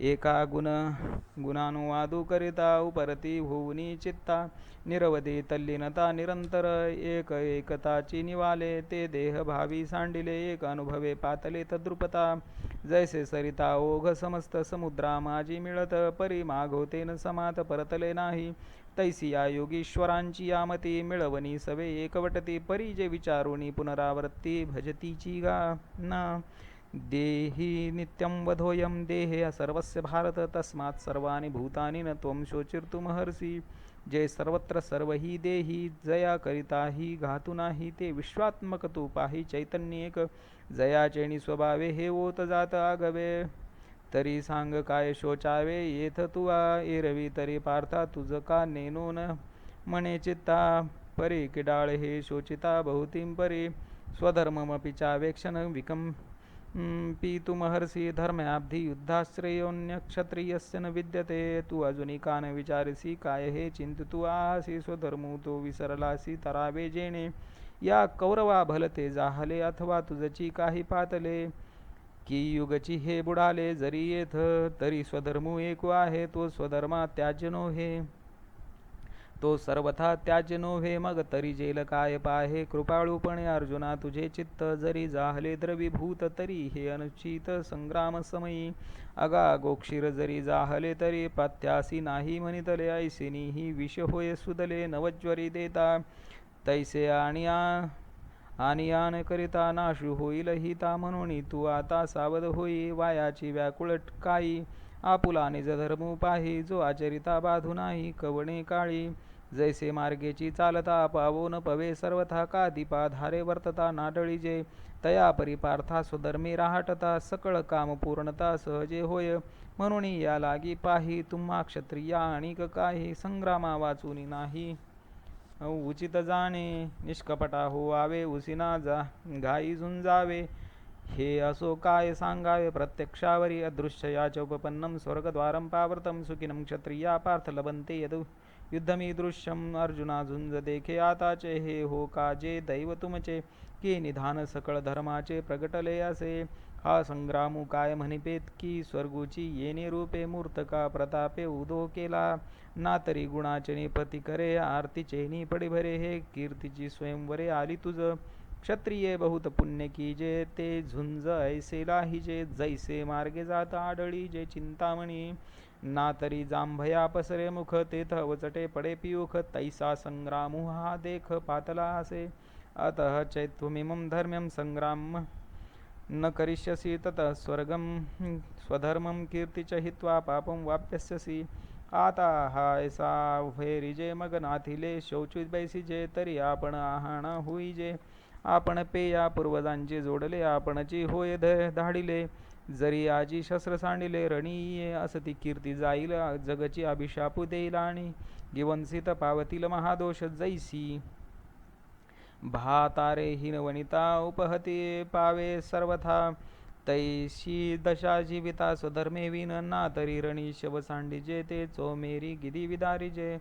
एका गुणानुवादू करिता उपरती होऊनी चित्ता निरवधी तल्लीनता निरंतर एकताची निवाले ते देह भावी सांडिले एक अनुभवे पातले तद्रुपता जैसे सरिता ओघ समस्त समुद्रा माझी मिळत परी मागवते न समात परतले नाही तैसी या योगीश्वरांची यामती मिळवणी सवे एकवटती परी जे विचारुनी पुनरावृत्ती भजतीची गाना देहि नित्यं वधोयं देहे सर्वस्य भारत तस्मात् सर्वाणि भूतानि न त्वं शोचिर्तुमहर्षि जे सर्वत्र सर्व ही देही जया करिता ही घातु नाही ते विश्वात्मक तू पाही चैतन्य एक जयाचेणी स्वभावे हे ओत जात आगवे तरी सांग काय शोचावे येथ तुवा एरवी तरी पार्था तुझ का नेनो न म्हणे चित्ता परी किडाळ हे शोचिता बहुतीं परी स्वधर्ममपि चावेक्षण विकम पीतु महर्षी धर्म्याब्धी युद्धाश्रयोन्य क्षत्रियस्य न विद्यते तू अजुनी कान विचारसी काय हे चिंतितू आसी स्वधर्मू तो विसरलासी तरावे जेणे या कौरवा भलते जाहले अथवा तुझची काही पातले की युगची हे बुडाले जरी येथ तरी स्वधर्मू एक आहे तो स्वधर्मा त्याज्य नोहे तो सर्वथा त्याज्य नोव्हे मग तरी जेल काय पाहे कृपाळूपणे अर्जुना तुझे चित्त जरी जाहले द्रवीभूत तरी हे अनुचित संग्राम समयी अगा गोक्षीर जरी जाहले तरी पाथ्यासी नाही म्हणितले ऐसिनी ही विष होय सुदले नवज्वरी देता तैसे आणि आन करिता नाशू होईल हिता म्हणून तू आता सावध होई वायाची व्याकुळट काही आपुला निज धर्मू पाही जो आचरिता बाधू नाही कवणे काळी जैसे मार्गेची चालता पावोन पवे सर्वथा का दीपा धारे वर्तता नाडळी जे तया परिपार्था स्वधर्मी राहटता सकळ काम पूर्णता सहजे होय म्हणून या लागी पाही तुम्हा क्षत्रिया आणिक काही संग्रामा वाचूनी नाही उचित जाणे निष्कपटा होवावे उसिना घाई झुंजावे हे असो काय सांगावे प्रत्यक्षावरी अदृश्ययाच उपपन्नम स्वर्गद्वारं पावर्तं सुखिनं क्षत्रिया पार्थ लभन्ते यदु युद्धमीदृश्यम अर्जुना झुंज देखे आताचे हे हो काजे दैव तुमचे की निधान सकळ धर्माचे प्रगटले असे हा संग्रामू काय म्हणिपेत की स्वर्गूची येणे रूपे मूर्तका प्रतापे उदो केला ना तरी गुणाचे पती करे आरतीचे पडी भरे हे कीर्तीची स्वयंवरे आली तुझ क्षत्रिये बहुत पुण्य की जे ते झुंज ऐसे लाहिजे जैसे मार्गे जात आढळी जे चिंतामणी ना तरी जांभया पसरे मुख तेथ वचटे पडे पियुख तैसा संग्रामु हा देख पातला असे अतः चैत्वमिमं धर्म्यं संग्राम न करिष्यसि ततः स्वर्गं स्वधर्मं कीर्तिच हित्वा पापं वाप्यस्यसि आता हायसा भैरिजे मग नाथिले शौचित बैसिजे तरी आपण आहाणा होईजे आपण पेया पूर्वजांचे जोडले आपणची होय धाडिले जरी आजी शस्त्र सांडिले रणीये असती कीर्ती जाईल जगची अभिशापू देईल आणि गिवंसित पावतील महादोष जैसी भातारे हिनवनिता उपहती पावे सर्वथा तैशी दशा जीविता स्वधर्मे विन ना तरी रणी शव सांडिजे ते चोमेरी गिदी विदारिजे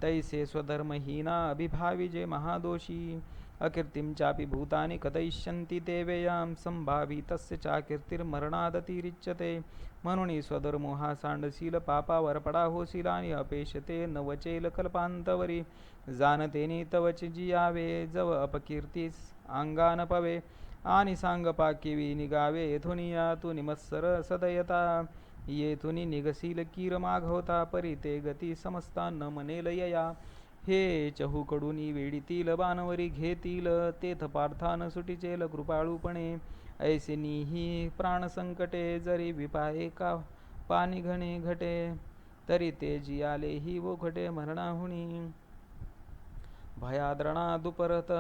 तैसे स्वधर्महीना अभिभाविजे महादोषी अकीर्तिं चापि भूतानि कथयिष्यन्ति ते व्ययां संभावी तस्य चाकीर्तिर्मरणादतिरिच्यते म्हणून स्वधर्मो हा सांडशील पापावर पडा होशील आणि अपेशते न वचेल कल्पांतवरी जानतेनी तवच जियावे जव अपकीर्तीस अंगान पवे आणि सांग पाकिवी निगावे येथून या तू निमत्सर सदयता येथुनी निघसील कीर मागवता, परी ते गती समजता न मनेल यया. हे चहूकडूनी वेडीतील बाणवरी घेतील, तेथ पार्थान सुटीचेल कृपाळूपणे. ऐसिनीही प्राणसंकटे, जरी विपाये का पाणी घणे घटे, तरी ते जियालेही वोखटे मरणाहुनी. भयाद्रणा दुपरत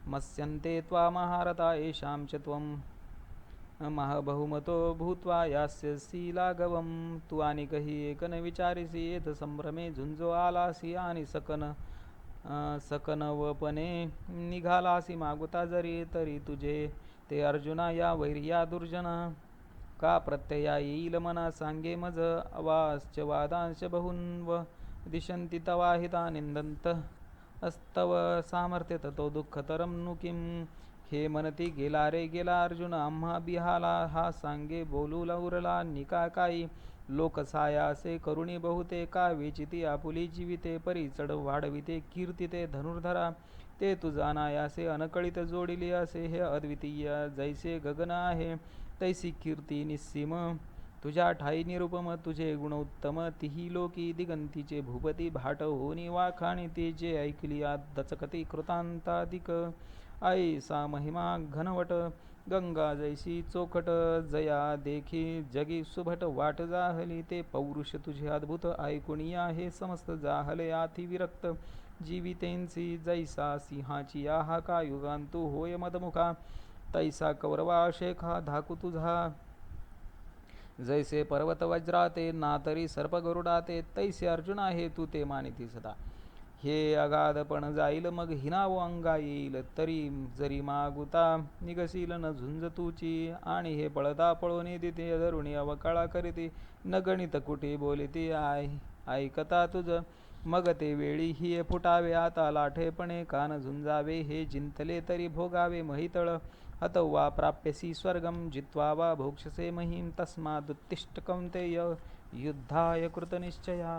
मत्स्यन्ते त्वा महारथा, येषां च त्वं महाबहुमतो भूत्वा यास्यसि लाघवं. तू आणिकही एक न विचारिसी, येथ संभ्रमे झुंजो आलासी, आणि सकनवपणे निघालासी मागुता जरी. तरी तुझे ते अर्जुना या वैर्या दुर्जना, का प्रत्यया येईल मना सांगे मज. अवाश्च वादांश बहुन्व दिशन्ति तवा हिता, निंदन्त अस्तव सामर्थ्य ततो दुःखतरं नु किं. हे म्हणती गेला रे गेला अर्जुन, आम्हा बिहाला हा सांगे बोलू उरला निका काही. लोकसायासे करुणी बहुते, का वेचिती आपुली जीविते. परी चढ वाढविते कीर्ती ते धनुर्धरा, ते तुझा नायासे अनकळित जोडिले असे. हे अद्वितीय जैसे गगन आहे, तैसी कीर्ती निस्सीम तुझ्या ठाई निरुपम. तुझे गुण उत्तम तिही लोकी, दिगंतीचे भूपती भाट होनी वाखाणी. ते जे ऐकली दचकती कृतांताधिक, ऐसा महिमा घनवट गंगा जैसी चोखट. जया देखी जगी सुभट वाट जाहली, ते पौरुष तुझे अद्भुत ऐकुनिया. हे समस्त जाहले आथी विरक्त जीवितेंसी, जैसा सिंहाची आहाका युगांतू होय मदमुखा. तैसा कौरवा शेखा धाकू तुझा, जैसे पर्वत वज्राते ना तरी सर्प गरुडाते. तैसे अर्जुना हे तू ते मानिती सदा. हे अगाधपण जाईल मग हिनाव अंगा येईल, तरी जरी मागुता निघसील न झुंज तुची. आणि हे पळता पळोनी दिते धरुणी अवकाळा करीती, न गणित कुठे बोलिती ऐकता तुझ. मग ते वेळी ही फुटावे आता लाठेपणे कान झुंजावे. हे जिंतले तरी भोगावे महितळ, हतवा प्राप्यसी स्वर्गम जित्वा वा भोक्षसे महीम. तस्मादुत्तिष्ठ कौन्तेय, युद्धाय कृतनिश्चया.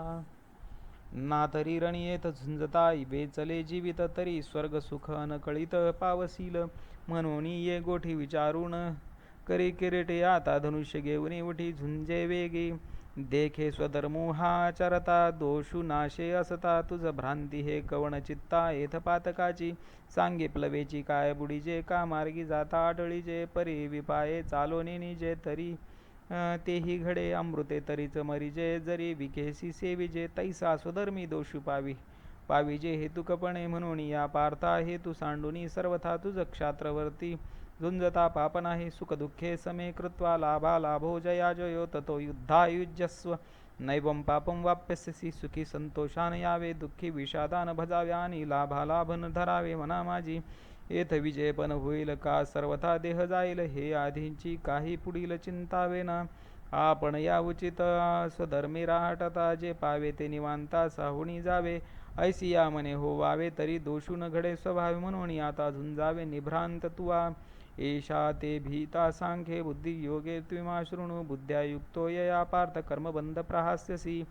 ना तरी रणयेत झुंजता वेचले जीवित, तरी स्वर्ग सुख अनकळित पावसील. म्हणून ये गोठी विचारून करी किरीटे, आता धनुष्य घेऊन उठी झुंजे वेगी. देखे स्वधर्मो हा चरता, दोषू नाशे असता. तुझ भ्रांती हे कवण चित्ता येथ पातकाची. सांगे प्लवेची काय बुडीजे, का मार्गी जाता आढळीजे. परी विपाये चालोनी निजे, तरी तेही घडे अमृते तरीच मरिजे. जरी विकेसी सेविजे, तैसा स्वधर्मी दोषू पाविजे हेतुकपणे. म्हणून या पार्था हे तू सांडूनी सर्वथा, तुझ क्षात्रवर्ती झुंजता पाप नाही. सुख दुःखे समे कृत्वा लाभा लाभो जया जयो, ततो युद्धायुज्यस्व नैवं पापं वाप्यस्यसि. सुखी संतोषान यावे, दुःखी विषादान भजावे, आणि लाभा लाभन धरावे मना माझी. येथ विजय पण होईल का सर्वथा देह जाईल, हे आधींची काही पुढील चिंतावे ना. आपण या उचित स्वधर्मी राहटता, जे पावे ते निवांता साहुणी जावे. ऐसी या मने होवावे, तरी दोषून घडे स्वभावे. म्हणून आता झुंजावे निभ्रांत तुवा, एषा ते भीता सांख्ये बुद्धी योगे त्विमा शृणु. बुद्ध्या युक्तो यया पार्थ कर्मबंध प्रहास्यसि.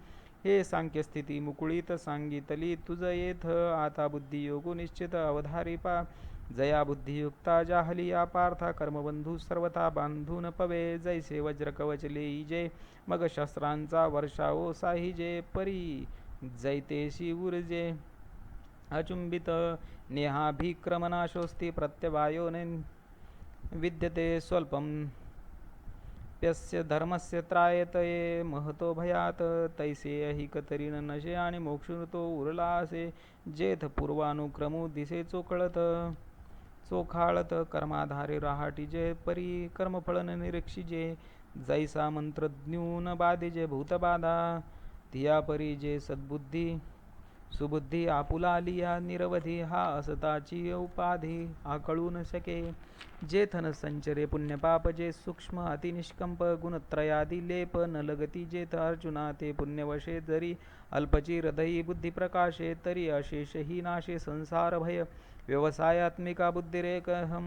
हे सांख्य स्थिती मुकुळीत सांगितली तुझ येथ, आता बुद्धियोगो निश्चित अवधारी पा. जया बुद्धियुक्ता जाहली या पार्था, कर्मबंधू सर्वथा बांधून पवे. जैसे वज्र कवच लेईजे, मग शस्त्रांचा वर्षावो साहिजे. परी जैतेशी ऊर्जे अचुंबित, नेहाभिक्रमनाशोस्ति प्रत्यवायो विद्यते स्वल्पं. प्यस्य धर्मस्य त्रायतये महतो भयात, तैसे अहिक तरी नशे आणि मोक्षुतो उरला असे. जेथ पूर्वानुक्रमू दिसे चोखाळत, कर्माधारे राहाटीजे. परी कर्मफळन निरीक्षिजे, जैसा मंत्रज्ञून बाधिजे भूतबाधा. तिया परी जे सद्बुद्धी सुबुद्धी आपुला लिया निरवधी, हा असताची उपाधी आकळू न शके. जेथन संचरे पुण्यपाप, जे सूक्ष्म अतिनिष्कंप. गुणत्रयादी लेप न लगती जेथ अर्जुना, ते पुण्यवशे. जरी अल्पची हृदयी बुद्धी प्रकाशे, तरी अशेष ही नाशे संसार भय. व्यवसायात्मिका बुद्धिरेकेह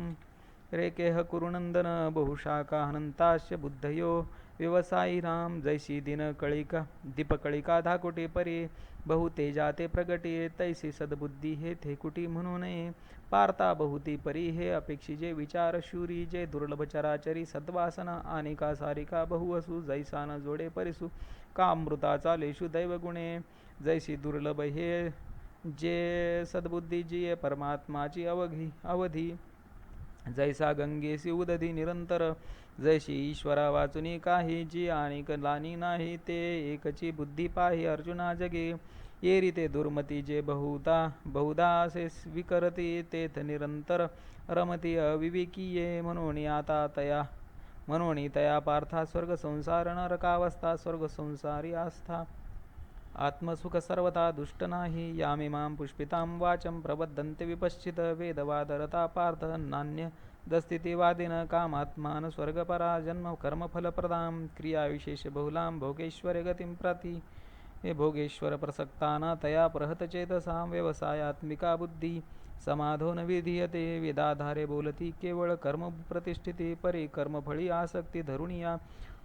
कुरुनंदन, बहुशाखा हनंताश्च बुद्धयो व्यवसायी राम जैसी दिन कळिका दीपकळिका धाकुटी परी बहुतेजा ते प्रगटी तैसी सद्बुद्धी हे थेकुटी म्हणू नये पार्था बहुती परी हे अपेक्षिजे विचार शूरी जे दुर्लभ चराचरी सद्वासना आनिका सारिका बहुवसू जैसा न जोडे परिसू कामृताचा लेशू दैवगुणे जैसी दुर्लभ हे जे सद्बुद्धी जी परमात्माची अवधी जैसा गंगेसी उदधी निरंतर जैशी ईश्वरा वाचुनी काही जी आणि लानी नाही ते एकची बुद्धी पाही अर्जुना जगे येरी ते दुर्मती जे बहुधा असे विकरती तेथ निरंतर रमती अविवेकी ये म्हणून तया पार्था स्वर्ग संसार नरकावस्था स्वर्ग संसारी आस्था आत्मसुख सर्वथा दुष्ट नाही यामिमां पुष्पितां वाचं प्रबद्धन्ते विपश्चित वेदवादरता पार्थ नान्य दस्थितिवादिन कामात्मान स्वर्गपरा जन्म कर्मफलप्रदां क्रियाविशेष बहुलां भोगेश्वरे गतिं प्रति हे भोगेश्वर प्रसक्ताना तया प्रहतचेतसां व्यवसायात्मिका बुद्धी समाधो न विधीयते वेदाधारे बोलती केवळ कर्म प्रतिष्ठिती परी कर्मफळी आसक्ती धरुणिया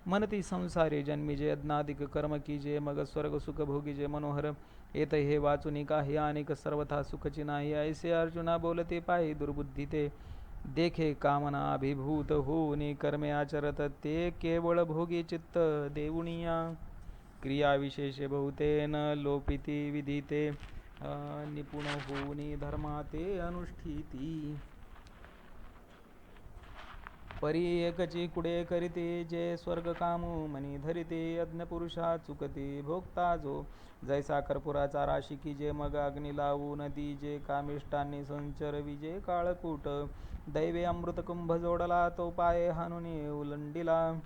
मनती संसारी जन्मीजे अज्ञाधिक कर्म कीजे मग स्वर्ग सुख भोगीजे मनोहर येत हे वाचुनी काही अनेक सर्वथा सुखची नाही ऐसे अर्जुना बोलते पायी दुर्बुद्धी ते देखे कामना अभिभूत होऊनी कर्मे आचरत ते केवळ भोगी चित्त देऊनिया क्रिया विशेष बहुतेन लोपिती विधिते निपुण होऊनी धर्मा ते अनुष्ठिती परी एकची कुडे करीते जे स्वर्ग कामू मनी धरिते यज्ञ पुरुषा चुकते भोगता जो जैसा कर्पुराचा राशी की जे मग अग्नी लावू नदी जे कामिष्टांनी संचर विजे काळकूट दैवे अमृत कुंभ जोडला तो पाये हानुनी उलंडिला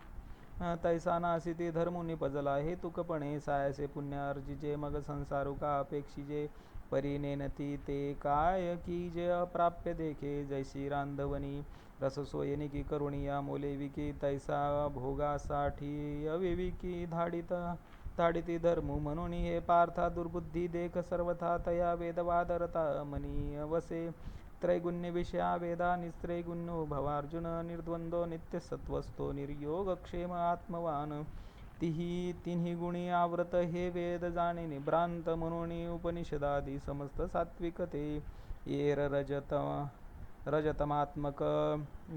तैसा नासिती धर्मुनी पजला हे तुकपणे सायसे पुण्य अर्जिजे मग संसारू का अपेक्षिजे परी नेनती ते काय की जे अप्राप्य देखे जैसी रांधवनी रससोयनी की करुणिया मोलेविकी तैसा भोगासाठी अविविकी धाडिती धर्मू म्हणून हे पार्था दुर्बुद्धी देख सर्वथा तया वेदवादरता मनी वसे त्रैगुण्य विषया वेदा निस्त्रैगुण्यो भवार्जुन निर्द्वंद्व नित्यसत्वस्तो निर्योगक्षेम आत्मवान तिन्ही गुणी आवृत हे वेद जाणे निभ्रांत म्हणून उपनिषदादी समस्त सात्विकते येर रजतमात्मक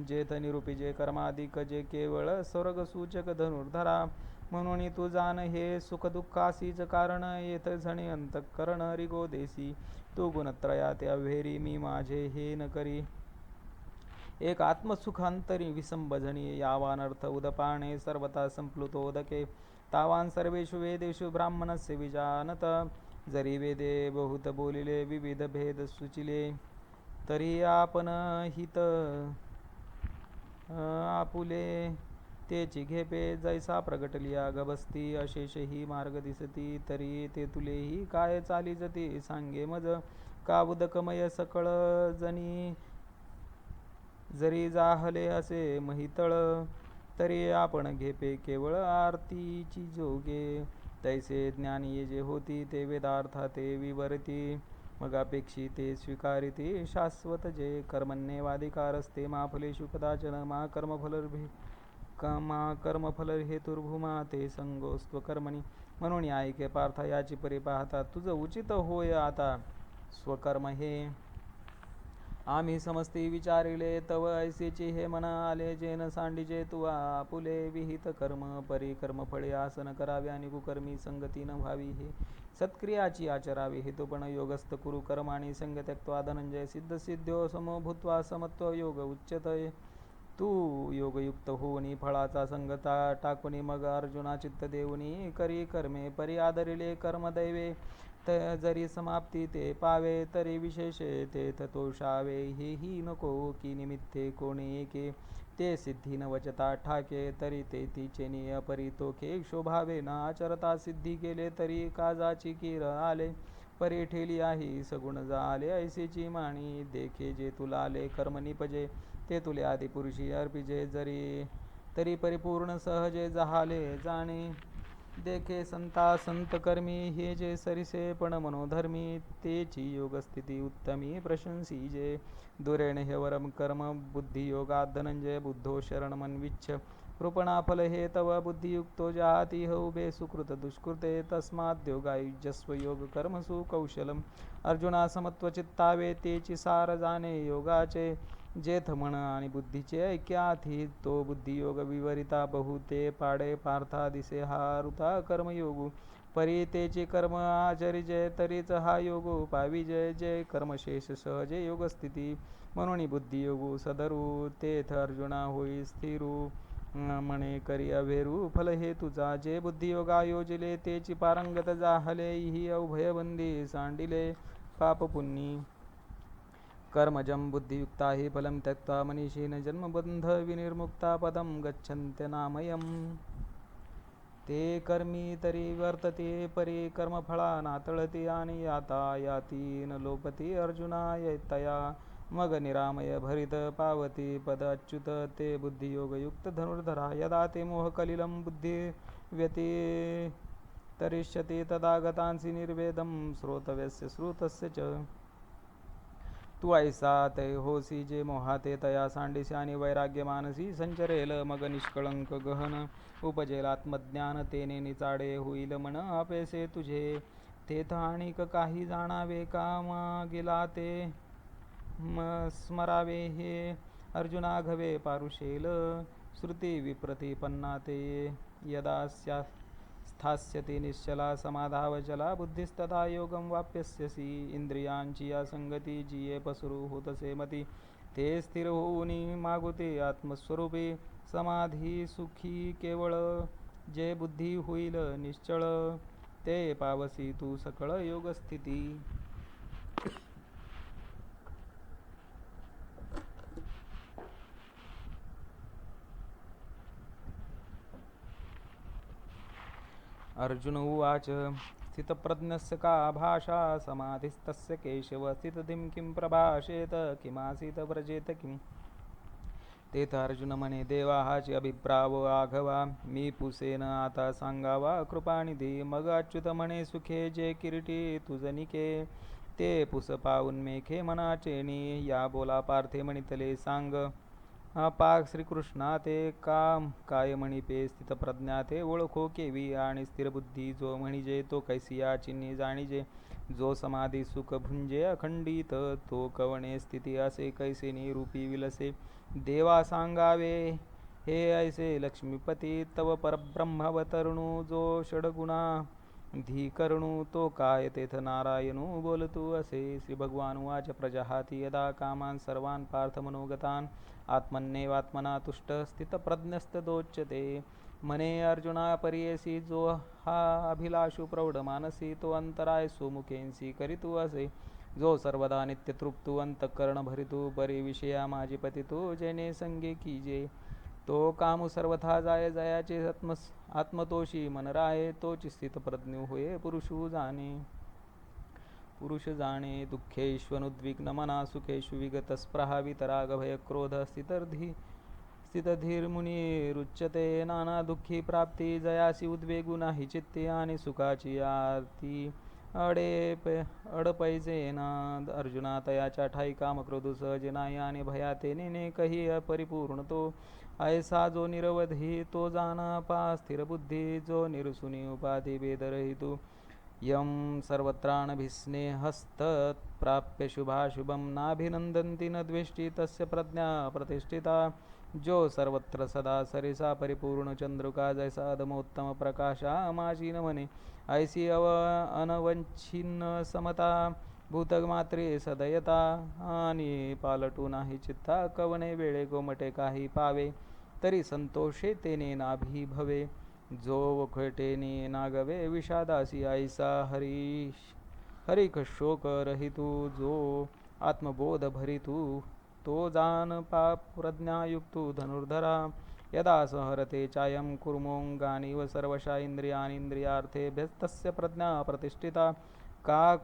जेथ निरूपी कर्माधिक जे केवळ स्वर्गसूचक धनुर्धरा म्हणून तू जाण हे सुखदुःखासीच कारण येथ झणे अंतःकरण रिगो देसी तू गुणत्रयात अव्हेरी मी माझे हे न करी एक आत्मसुखांतरी विसंबजनी यावानर्थ उदपाणे सर्वता संप्लुतोदके तावान सर्वेषु वेदेषु ब्राह्मणस्य विजानत जरी वेदे बहुत बोलिले विविध भेद सुचिले तरी आपण हित आपुले तेची घेपे जैसा प्रगटलिया गबस्ती अशेष ही मार्ग दिसती तरी ते तुलेही काय चालीजती सांगे मज का उदकमय सकळ जरी जाहले असे महितळ तरी आपण घेपे केवळ आरतीची जोगे तैसे ज्ञानी जे होती ते वेदार्था ते विवरती मग अपेक्षी ते स्वीकारिते शाश्वत जे कर्मण्येवाधिकारस्ते मा फलेषु कदाचन मा कर्मफल हेतुर्भूमा ते संगोस्त्व कर्मणी म्हणून ऐके पार्थ याची परी पाहता तुझ उचित होय आता स्वकर्म हे आम्ही समस्ती विचारिले तव ऐसेची हे मना आले जेन सांडिजे तू आपुले विहित कर्म परी कर्मफळे आसन करावे आणि कुकर्मी संगती न व्हावी हे सत्क्रियाची आचरावी हेतुपण योगस्थ कुरु कर्माणी संग त्यक्त्वा धनंजय सिद्ध सिद्ध्यो समो भूत्वा समत्व योग उच्यतये तू योगयुक्त होऊनी फळाचा संगता टाकुनी मग अर्जुना चित्त देऊनी करी कर्मे परी आदरिले कर्मदैवे जरी समाप्ती ते पावे तरी विशेषे तेथ तोषावे हेही नको की निमित्ते कोणी एके ते सिद्धी न वचता ठाके तरी ते तिचे अपरी तोखे शोभावे न आचरता सिद्धी केले तरी काजाची कीर आले परी ठेली आहे सगुण जाले ऐसेची माणी देखे जे तुला आले कर्म निपजे ते तुले आदी पुरुषी अर्पिजे जरी तरी परिपूर्ण सहजे जहाले जाणे देखे संता संत कर्मी हे जे सरिसे पण मनोधर्मी तेची योगस्थिती उत्तमी प्रशंसी जे दुरेण हे वरम कर्म बुद्धियोगात धनंजय बुद्धो शरणमन्विच्छ कृपणाफल हे तव बुद्धियुक्तो जहातीह उभे सुकृत दुष्कृते तस्माद्योगायुज्यस्व योग कर्मसु कौशलम. अर्जुना समत्व चित्तावे तेची सार जाणे योगाचे. जेथ मन आणि बुद्धीचे ऐक्याथी तो बुद्धियोग विवरिता बहुते पाडे पार्था दिसे हा ऋता कर्मयोगू. परी तेचे कर्म आचरिजय तरीच हा योगो पाविजय. जय कर्मशेष सहजे योगस्थिती म्हणून बुद्धियोगू सदरू. तेथ अर्जुना होई स्थिरू म्हणे करी अभेरू फल हे तुझा. जे बुद्धियोगा योजिले तेची पारंगत जाहले. ही अवभयबंदी सांडिले पाप पुण्यी. कर्मजं बुद्धियुक्ता हि फलं त्यक्त्वा मनीषीन् जन्मबन्ध विनिर्मुक्ता पदं गच्छन्त्यनामयम्. ते कर्मी तरी वर्तते परी कर्मफळा नातळती. आणि याता याती न लोपती अर्जुना तया. मग निरामय भरित पावती पद अच्युत. ते बुद्धियोगयुक्त धनुर्धरा यदा ते मोहकलिलं बुद्धी व्यती तरिष्यति तदा गतांसि निर्वेदं श्रोतव्यस्य श्रुतस्य च. तू ऐसा ते होसी जे मोहाते तया सांडिसी. आणि वैराग्य मानसी संचरेल मग निष्कळंक गहन उपजेल आत्मज्ञान. तेने निचाडे होईल मन अपेसे तुझे. तेथ आणिक काही जाणावे का मागिला ते स्मरावे हे अर्जुना घवे पारुशेल. श्रुती विप्रतिपन्ना ते यदा स्थास्यति निश्चला समाधावचला बुद्धिस्तथा योगं वाप्यस्यसि. इंद्रियांची असंगती जिये पसरू होतसे मती. ते स्थिर होऊनी मागुते आत्मस्वरूपी समाधी सुखी केवळ. जे बुद्धी होईल निश्चळ ते पावसी तू सकळ योगस्थिती. अर्जुन उवाच स्थितप्रज्ञस्य का भाषा समाधिस्तस्य केशव. स्थितधिं किं प्रभाषेत किमासीत व्रजेत किं. तेथ अर्जुन म्हणे देवा हाची अभिप्राव आघवा. मी पुसेन आता सांगावा कृपानिधी. मग अच्युत म्हणे सुखे जे किरीटी तुझनिके. ते पुस पाऊन मेखे मनाचेनी. या बोला पार्थे म्हणितले सांग पाक श्रीकृष्णा ते काम काय म्हणिपे. स्थितप्रज्ञा ते ओळखो केवी. आणि स्थिरबुद्धी जो म्हणजे तो कैसिया चिन्ही जाणीजे. जो समाधी सुख भुंजे अखंडित तो कवणे स्थिती असे कैसेनी रूपी विलसे. देवा सांगावे हे ऐसे लक्ष्मीपती तव परब्रह्मावतरणू. जो षडगुणा धीकरणू तो काय तेथ नारायणू बोलतू असे. श्री भगवान उवाच प्रजहाती यदा कामान सर्वान् पार्थ मनोगतान्. आत्मन्येवात्मना तुष्ट स्थितप्रज्ञस्तदोच्यते. म्हणे अर्जुना परियेसी जो हा अभिलाषू प्रौढ मानसी. तो अंतराय सुमुखेंसी करीतू असे. जो सर्वदा नित्यतृप्तू अंतःकरण भरितू. परी विषया माझी पतितू जेने संगे कीजे. तो कामू सर्वथा जाय जयाचे आत्मतोषी मन राहे. तोच स्थितप्रज्ञ होय पुरुषू जाणे. पुरुष जाणे दुःखेष्वनुद्विग्न मना सुखेषु विगत स्पृहा वितराग भय क्रोध स्थितधीर्मुनिरुच्यते. नाना दुःखी प्राप्ती जयासी उद्वेगू नाही चित्ते. आणि सुखाची आरती अडपैजेना. अर्जुना तयाच्या ठाई काम क्रोध सहज नाही. आणि भया ते नेने कही अपरिपूर्ण तो. ऐसा जो निरवधी तो जाना पा स्थिरबुद्धी. जो निरसुनी उपाधी भेदरहितू. यम सर्वत्राणभिस्ने हस्तत्प्राप्य शुभाशुभं. नाभिनंदन्ति न द्वेष्टि तस्य प्रज्ञा प्रतिष्ठिता. जो सर्वत्र सदा सरिसा परिपूर्ण चंद्रिका जैसा अधमोत्तम प्रकाशा माझी न म्हणे. ऐसी अनवच्छिन्न समता भूतमात्रे सदयता. आणि पालटू नाही चित्ता कवणे वेळे गोमटे काही पावे. तरी संतोषे तेने नाभी भवे. जो वखटेने नागवे विषादासी ऐसा हरिक शोक रहितू. जो आत्मबोध भरितू तो जान पाप प्रज्ञायुक्तू धनुर्धरा. यदा संहरते चायं कुर्मोऽङ्गानीव सर्वशा इंद्रियार्थेभ्यस्तस्य प्रज्ञा प्रतिष्ठिता. का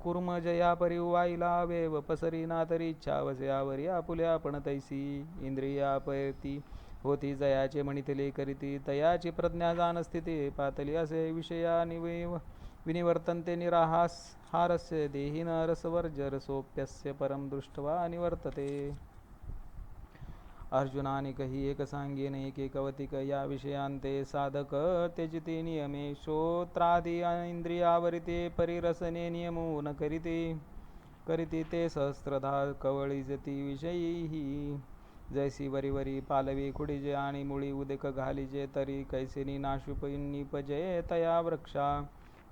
कुर्म जया परिवाईला वेव पसरी. ना तरी इच्छावस्यावरी आपुल्या पण तैसी. इंद्रियापैती होती जयाचे म्हणितले करीती. तयाची प्रज्ञा जाण स्थिती पातली असे. विषया विनिवर्तन्ते निराहास हारस्य देहिन. रसवर्ज रसोप्यस्य परम दृष्ट्वा निवर्तते. अर्जुनानिकहि एक सांगेन एकेकवतिक या विषयांते साधक त्यजिते नियमे श्रोत्रादि इंद्रियावरिते परिरसने नियमो न करीते ते सहस्त्रधा कवळिजती विषयी जैसी वरी वरी पालवी खुडिजे आणि मुळी उदक घालिजे तरी कैसेनी निपजे तया वृक्षा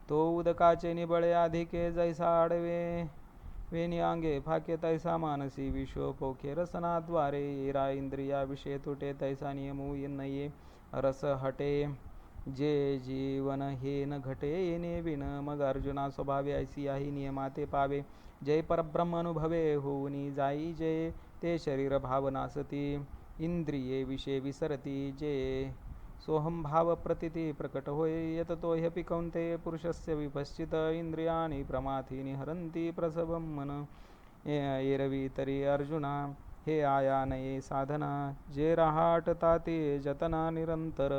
तो उदकाचे निबळे अधिके जैसा आडवे वेणी अंगे फाके तैसा मानसी विश्व पोखे रसनाद्वारे येरा इंद्रिया विषय तुटे तैसा नियमू नये रस हटे जे जीवन हे न घटे येणे विन मग अर्जुना स्वभावे ऐसी आहे नियमाते पावे जय परब्रह्म अनुभवे होऊनी जाई जय ते शरीर भावनासती इंद्रिये विषय विसरती जे सोहम भाव प्रतिती प्रकट होय यततो ह्यपि कौन्तेय पुरुषस्य विपश्चित इंद्रियाणि प्रमाथीनि हरन्ति प्रसवं मन एरवी तरी अर्जुना हे आया नये साधना जे रहाटता ते जतना निरंतर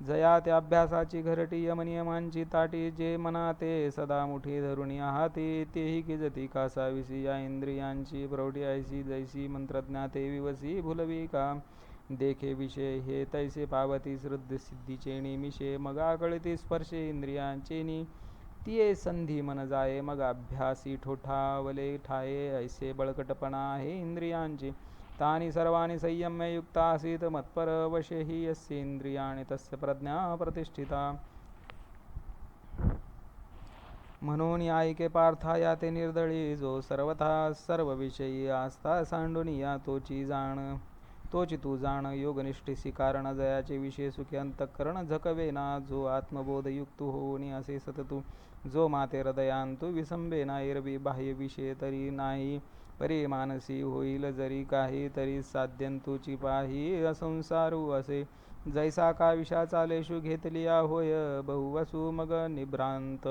जया त्या अभ्यासाची घरटी यमनियमांची ताटी जे मना ते सदा मुठी धरुणी आहाती तेही किजती कासाविसी या इंद्रियांची प्रौढी ऐसी जैसी मंत्रज्ञाते विवसी भुलवी का देखे विषय हे तैसे पावती श्रद्ध सिद्धीचे निमिषे मगा कळती स्पर्शे इंद्रियांचेनी तिये संधी मन जाये मग अभ्यासी ठोठावले ठाये ऐसे बळकटपणा आहे इंद्रियांचे तानि सर्वाणि संयम्य युक्ता आसीत मत्पर वशे हि यस्य इंद्रियाणि तस्य प्रज्ञा प्रतिष्ठिता म्हणून यायके पार्था या ते निर्दळी जो सर्वथा सर्व विषयी आस्था सांडूनिया तोची तू जाण योगनिष्ठीसी कारण जयाचे विषय सुखी अंतःकरण झकवेना जो आत्मबोध युक्त होऊनी असे सततू जो माते हृदयांतु विसंबेना एरवी बाह्य विषय तरी नाही परी मानसी होईल जरी काही तरी साध्यंतुची पाही असंसारू असे जैसा का विषा चालेशु घेतलिया होय बहुवसू मग निभ्रांत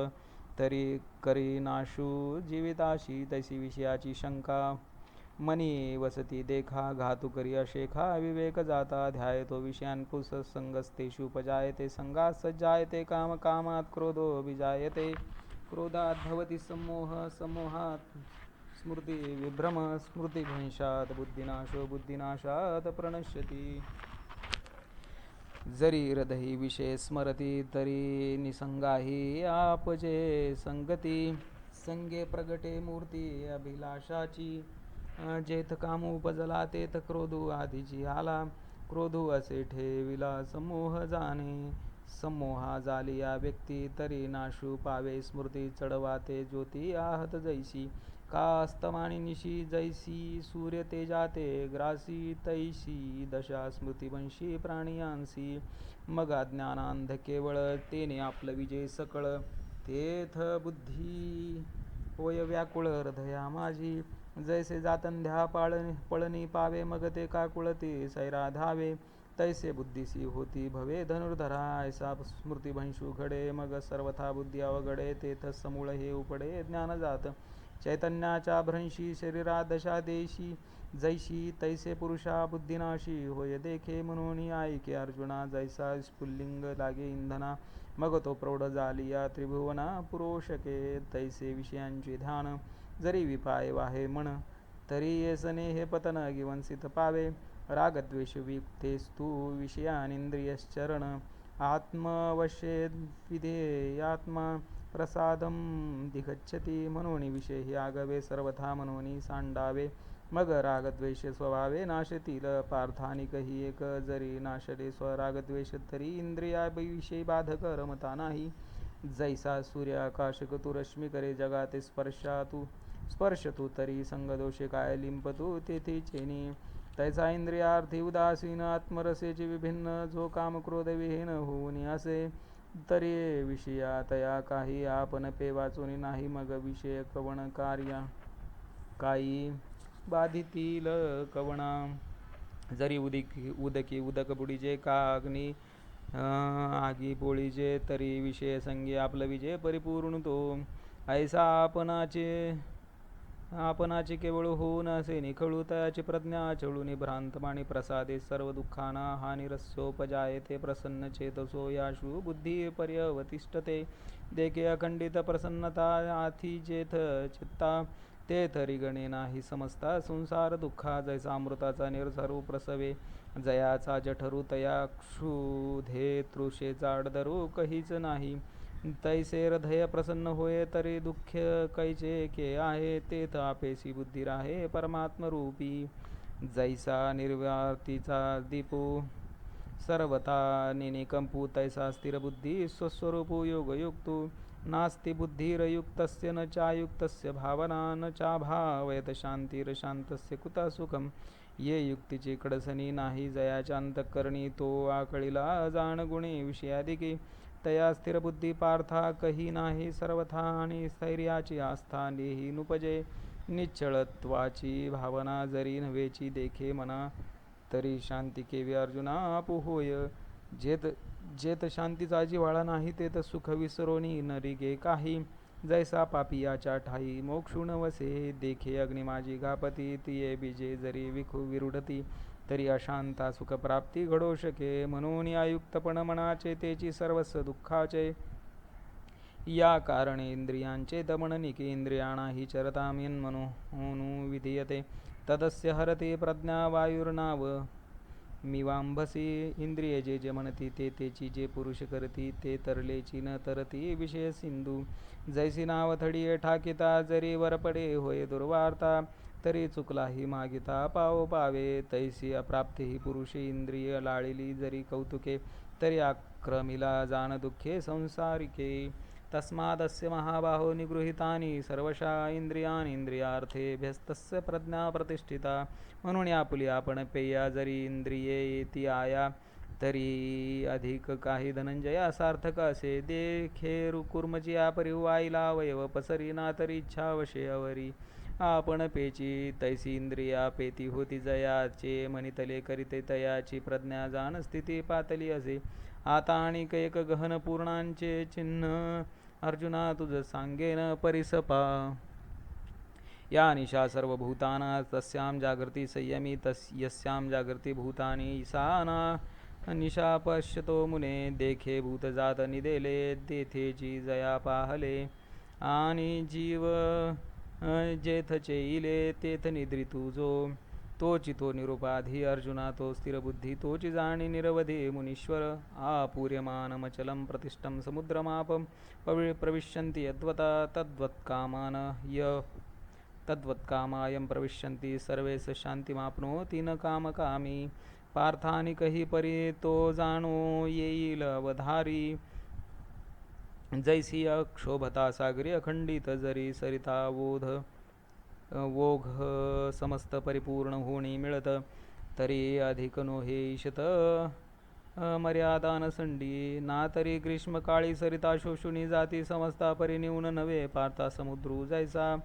तरी करी नाशू जीविताशी तैसी विषयाची शंका मनी वसती देखा घातु करी अशेखा विवेक जाता ध्यायतो विषयांपुस संगस्तेषु उपजायते संगात सज्जायते काम कामात क्रोधो विजायते क्रोधात भवति सम्मोह सम्मोहात स्मृती विभ्रम स्मृतिभ्रंशात बुद्धिनाशो बुद्धिनाशात प्रणश्यति जरी हृदयी विषय स्मरती तरी निसंगाही आपजे संगती संगे प्रगटे मूर्ती अभिलाषाची जेथ कामू उपजला तेथ क्रोधू आधीची आला क्रोधू असे ठेविला समूह जाणे समोहा झालिया व्यक्ती तरी नाशू पावे स्मृती चढवाते ज्योती आहत जैसी का अस्तमानी निशी जैसी सूर्य तेजाते ग्रासी तैसी दशा स्मृतिवंशी प्राणियांसी मग अज्ञानांध केवळ तेने आपलं विजय सकळ तेथ बुद्धी होय व्याकुळ हृदया माझी जैसे जातंध्या पळणी पावे मग ते काकुळती सैरा धावे तैसे बुद्धीसी होती भवे धनुर्धरा ऐसा स्मृतिभंशू घडे मग सर्वथा बुद्धी अवघडे तेथ समूळ हे उपडे ज्ञान जात चैतन्याच्या भ्रंशी शरीरा दशा देशी जैशी तैसे पुरुषा बुद्धिनाशी होय देखे म्हणून ऐके अर्जुना जैसा स्फुल्लिंग लागे इंधना मग तो प्रौढ झालिया त्रिभुवना पुरोषके तैसे विषयांचे ध्यान जरी विपाय वाहे मन तरी येसने हे पतन गिवंसित पावे रागद्वेष विक्तेस्तु विषयानिंद्रियश्चरण आत्मवशे विधेयात्मा प्रसादम दिगच्छति म्हणून विषय ही आगवे सर्वथा म्हणून सांडावे मग रागद्वेष स्वभावे नाशतील पार्थानिकही एक जरी नाशले स्वरागद्वेष तरी इंद्रिया विषयी बाधक रमता नाही जैसा सूर्य आकाश तू रश्मी करे जगाते स्पर्श तू तरी संगदोषे काय लिंपतू तेथे चेनी तैसा इंद्रियार्थी उदासीन आत्मरसेची विभिन्न जो काम क्रोध विहीन होऊन असे तरी विषया तया काही आपण पे वाचून नाही मग विषय कवण कार्या काही बाधितील कवणा जरी उदकी उदक बुडीजे का अग्नी आगी पोळीजे तरी विषय संगे आपला विजय परिपूर्ण तो ऐसा आपणाचे केवळ होऊन असे निखळू तयाची प्रज्ञा चळून भ्रांतमाणी प्रसादे सर्व दुःखाना हा निरस्योपजायते प्रसन्न चेतसो याशु बुद्धी पर्यवतिष्ठते देखे अखंडित प्रसन्नता आथी जेथ चित्ता ते तरी गणे नाही समजता संसार दुःखा, जैसा अमृताचा निरझरू प्रसवे, जयाचा जठरू तया क्षुधे तृषे जाड धरू कहीच नाही, तैसे हृदय प्रसन्न होय तरी दुःख कैचे के आहे, ते तापेसी बुद्धी राहे परमात्मरूपी, जैसा निर्वातीचा दीपू सर्वथा निकंपू, तैसा स्थिर बुद्धी स्वस्वरूपू योगयुक्तू, नास्ति बुद्धिरयुक्तस्य न चायुक्तस्य भावना, न चाभावयत शांतिरशांतस्य कुतः सुखम, ये युक्तीची कडसणी नाही जयाच्या अंतःकरणी, तो आकळीला जाण गुणी विषयाधिकी, तया स्थिर बुद्धी पार्था कही नाही सर्वथा, आणि स्थैर्याची आस्था नेही नुपजे, निश्चळत्वाची भावना जरी नव्हेची देखे मना, तरी शांती केवी अर्जुना आपू होय, जेत शांतीचा जिव्हाळा नाही तेत सुख विसरोनी नरिगे काही, जैसा पापियाच्या ठाई मोक्षुण वसे, देखे अग्नि माझी घापती, तिये बीजे जरी विरुढती, तरी अशांता सुखप्राप्ती घडो शके, म्हणून आयुक्तपण मनाचे तेची सर्वस्व दुःखाचे, या कारणे इंद्रियांचे दमन निके, इंद्रियाणाही चरताम यन्मनोनु विधीयते, तदस्य हरते प्रज्ञा वायुर्नाव मिवांभसी, इंद्रिये जे जे म्हणती ते तेची जे पुरुष करती, ते तरलेची न तरती विषय सिंधू, जैसी नाव थडीये ठाकिता, जरी वर पडे होय दुर्वार्ता, तरी चुकलाही मागिता पावो पावे, तैसी अप्राप्ती ही पुरुषे इंद्रिय लाळिली जरी कौतुके, तरी आक्रमिला जाण दुःखे संसारिके, तस्मादस्य महाबाहो निगृहीतानि सर्वशा इंद्रियानि इंद्रियार्थेभ्यस्तस्य प्रज्ञा प्रतिष्ठिता, म्हणून आपुली आपण पेया जरी इंद्रिये येती आया, तरी अधिक काही धनंजया सार्थक असे, देखे कुर्मजिया परिवाईला वयव पसरी, ना तरी इच्छा वशे अवरी, आपण पेची तैसी इंद्रिया पेती होती जयाचे, मनितले करीते तयाची प्रज्ञा जाण स्थिती पातली असे, आता आणि एक गहन पूर्णांचे चिन्ह अर्जुना तुझ सांगेन परिसपा, या निशा सर्वभूताना तस्यां जागृती संयमी, यस्यां जागृती भूतानि सा निशा पश्यतो मुने, देखे भूतजात निदेले तेथेची जया पाहले, आणि जीव जेथ चेईले तेथ निद्रितू जो, तोची तो निरुपाधी अर्जुना तो स्थिरबुद्धी, तोची जाणी निरवधी मुनीश्वर, आपूर्यमानमचलं प्रतिष्ठं समुद्रमापं प्रविशन्ति यद्वता तद्वत्कामायं प्रविशन्ति सर्वे स शांतिमाप्नोति न कामकामी, पार्थानि कही परी तो जाणो येईल अवधारी, जैसी अक्षोभता सागरी अखंडित जरी सरिता वोघ समस्त परिपूर्ण होणी मिळत, तरी अधिक नो हे ईशत मर्यादा नसंडी, ना तरी ग्रीष्मकाळी सरिता शोषुनी जाती समजता परिनिऊन नव्हे, पार्था समुद्रू जैसा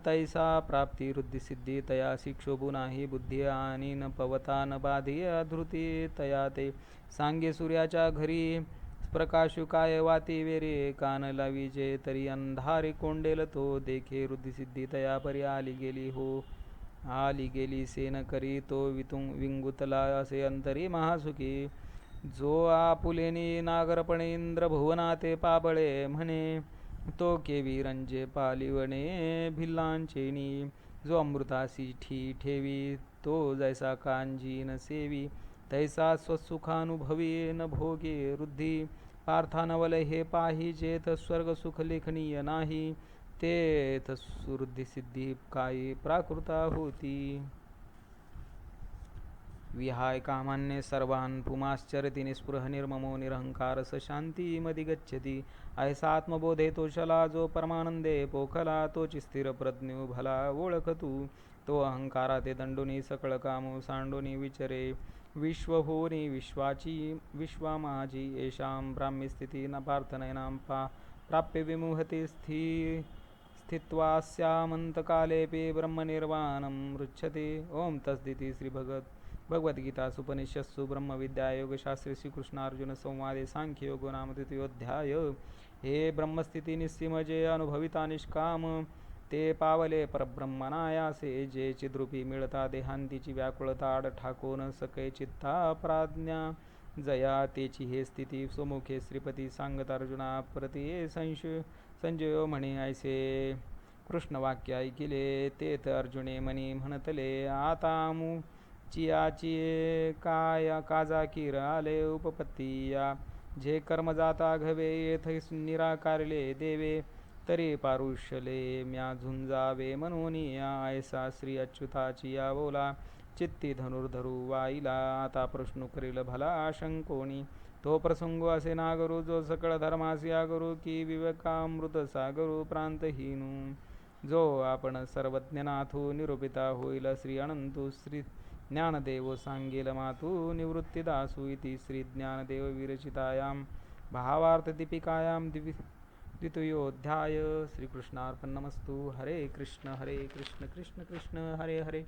तैसा प्राप्ती वृद्धी सिद्धी, तया शिक्षोभू नाही बुद्धी, आणि न पवता न बाधी अधृती, तया ते सांगे सूर्याच्या घरी प्रकाशु काय वाती वेरे, कान लावीजे तरी अंधारे कोंडेल तो, देखे वृद्धिसिद्धी तया परी आली गेली हो, आली गेली सेन करी तो विंगुतला असे अंतरी महासुखी, जो आपुलेनी नागरपणे इंद्र भुवनाते पाबळे म्हणे, तो केवी रंजे पालिवणे भिल्लांचेनी, जो अमृतासी ठेवी तो जैसा कांजी न सेवी, तैसा स्वसुखानुभवी न भोगे वृद्धी, पार्थानवल हे पाही जेथ स्वर्ग सुख लेखनीय नाही, तेथ वृद्धी सिद्धी काही प्राकृता होती, विहाय कामान्य सर्वान् पुमाश्चरति निस्पृह निर्ममो निरहंकार स शांती मदि गच्छति, ऐसा आत्मबोधे तो शला जो परमानंदे पोखला, तोची स्थिर प्रज्ञो भला ओळखतू, तो अहंकारा ते दंडुनी सकळ कामो सांडुनी विचरे, विश्व होनी विश्वा माझी येषां ब्राह्मी स्थिती, न पार्थनयनां प्राप्य विमुहते स्थित्वास्यामन्तकालेऽपि ब्रह्मनिर्वाणं मृच्छते, ओम तस्दिति भगवद्गीता उपनिषत्सु ब्रह्मविद्यायोगशास्त्रे श्रीकृष्णार्जुन संवादे सांख्ययोगो नाम द्वितीयोऽध्याय, हे ब्रह्मस्थिती निस्सीम जे अनुभविता निष्काम, ते पावले परब्रह्मनायासे, जे चिद्रूपी मिळता देहांतीची व्याकुळता आड ठाकून सके चित्ता प्राज्ञा जया, तेची हे स्थिती सुमुखे श्रीपती सांगत अर्जुना प्रती संजयो म्हणे, ऐसे कृष्ण वाक्य ऐकिले तेथ अर्जुने मनी म्हणतले आता चियाची काय काजा किर आले उपपत्तीया जे कर्म जाता घवे येथ निराकारले देवे तरी पारुष्यले म्या झुंजावे म्हणून ऐसा श्री अच्युताची या बोला चित्ती धनुर्धरू वाईला आता प्रश्न करील भला शंकोणी तो प्रसंग असे नागरू जो सकळ धर्मासी आगरू की विवेकामृत सागरू प्रांतहीनू जो आपण सर्वज्ञनाथू निरूपिता होईल श्री अनंतू श्री ज्ञानदेव सांगेल मातू निवृत्तिदासू इति श्री ज्ञानदेव विरचितायां भावार्थ दीपिकायां द्वितीयोऽध्याय श्रीकृष्णार्पणमस्तु हरे कृष्ण कृष्ण कृष्ण हरे हरे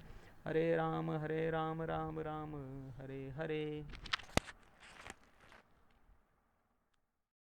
हरे राम राम राम हरे हरे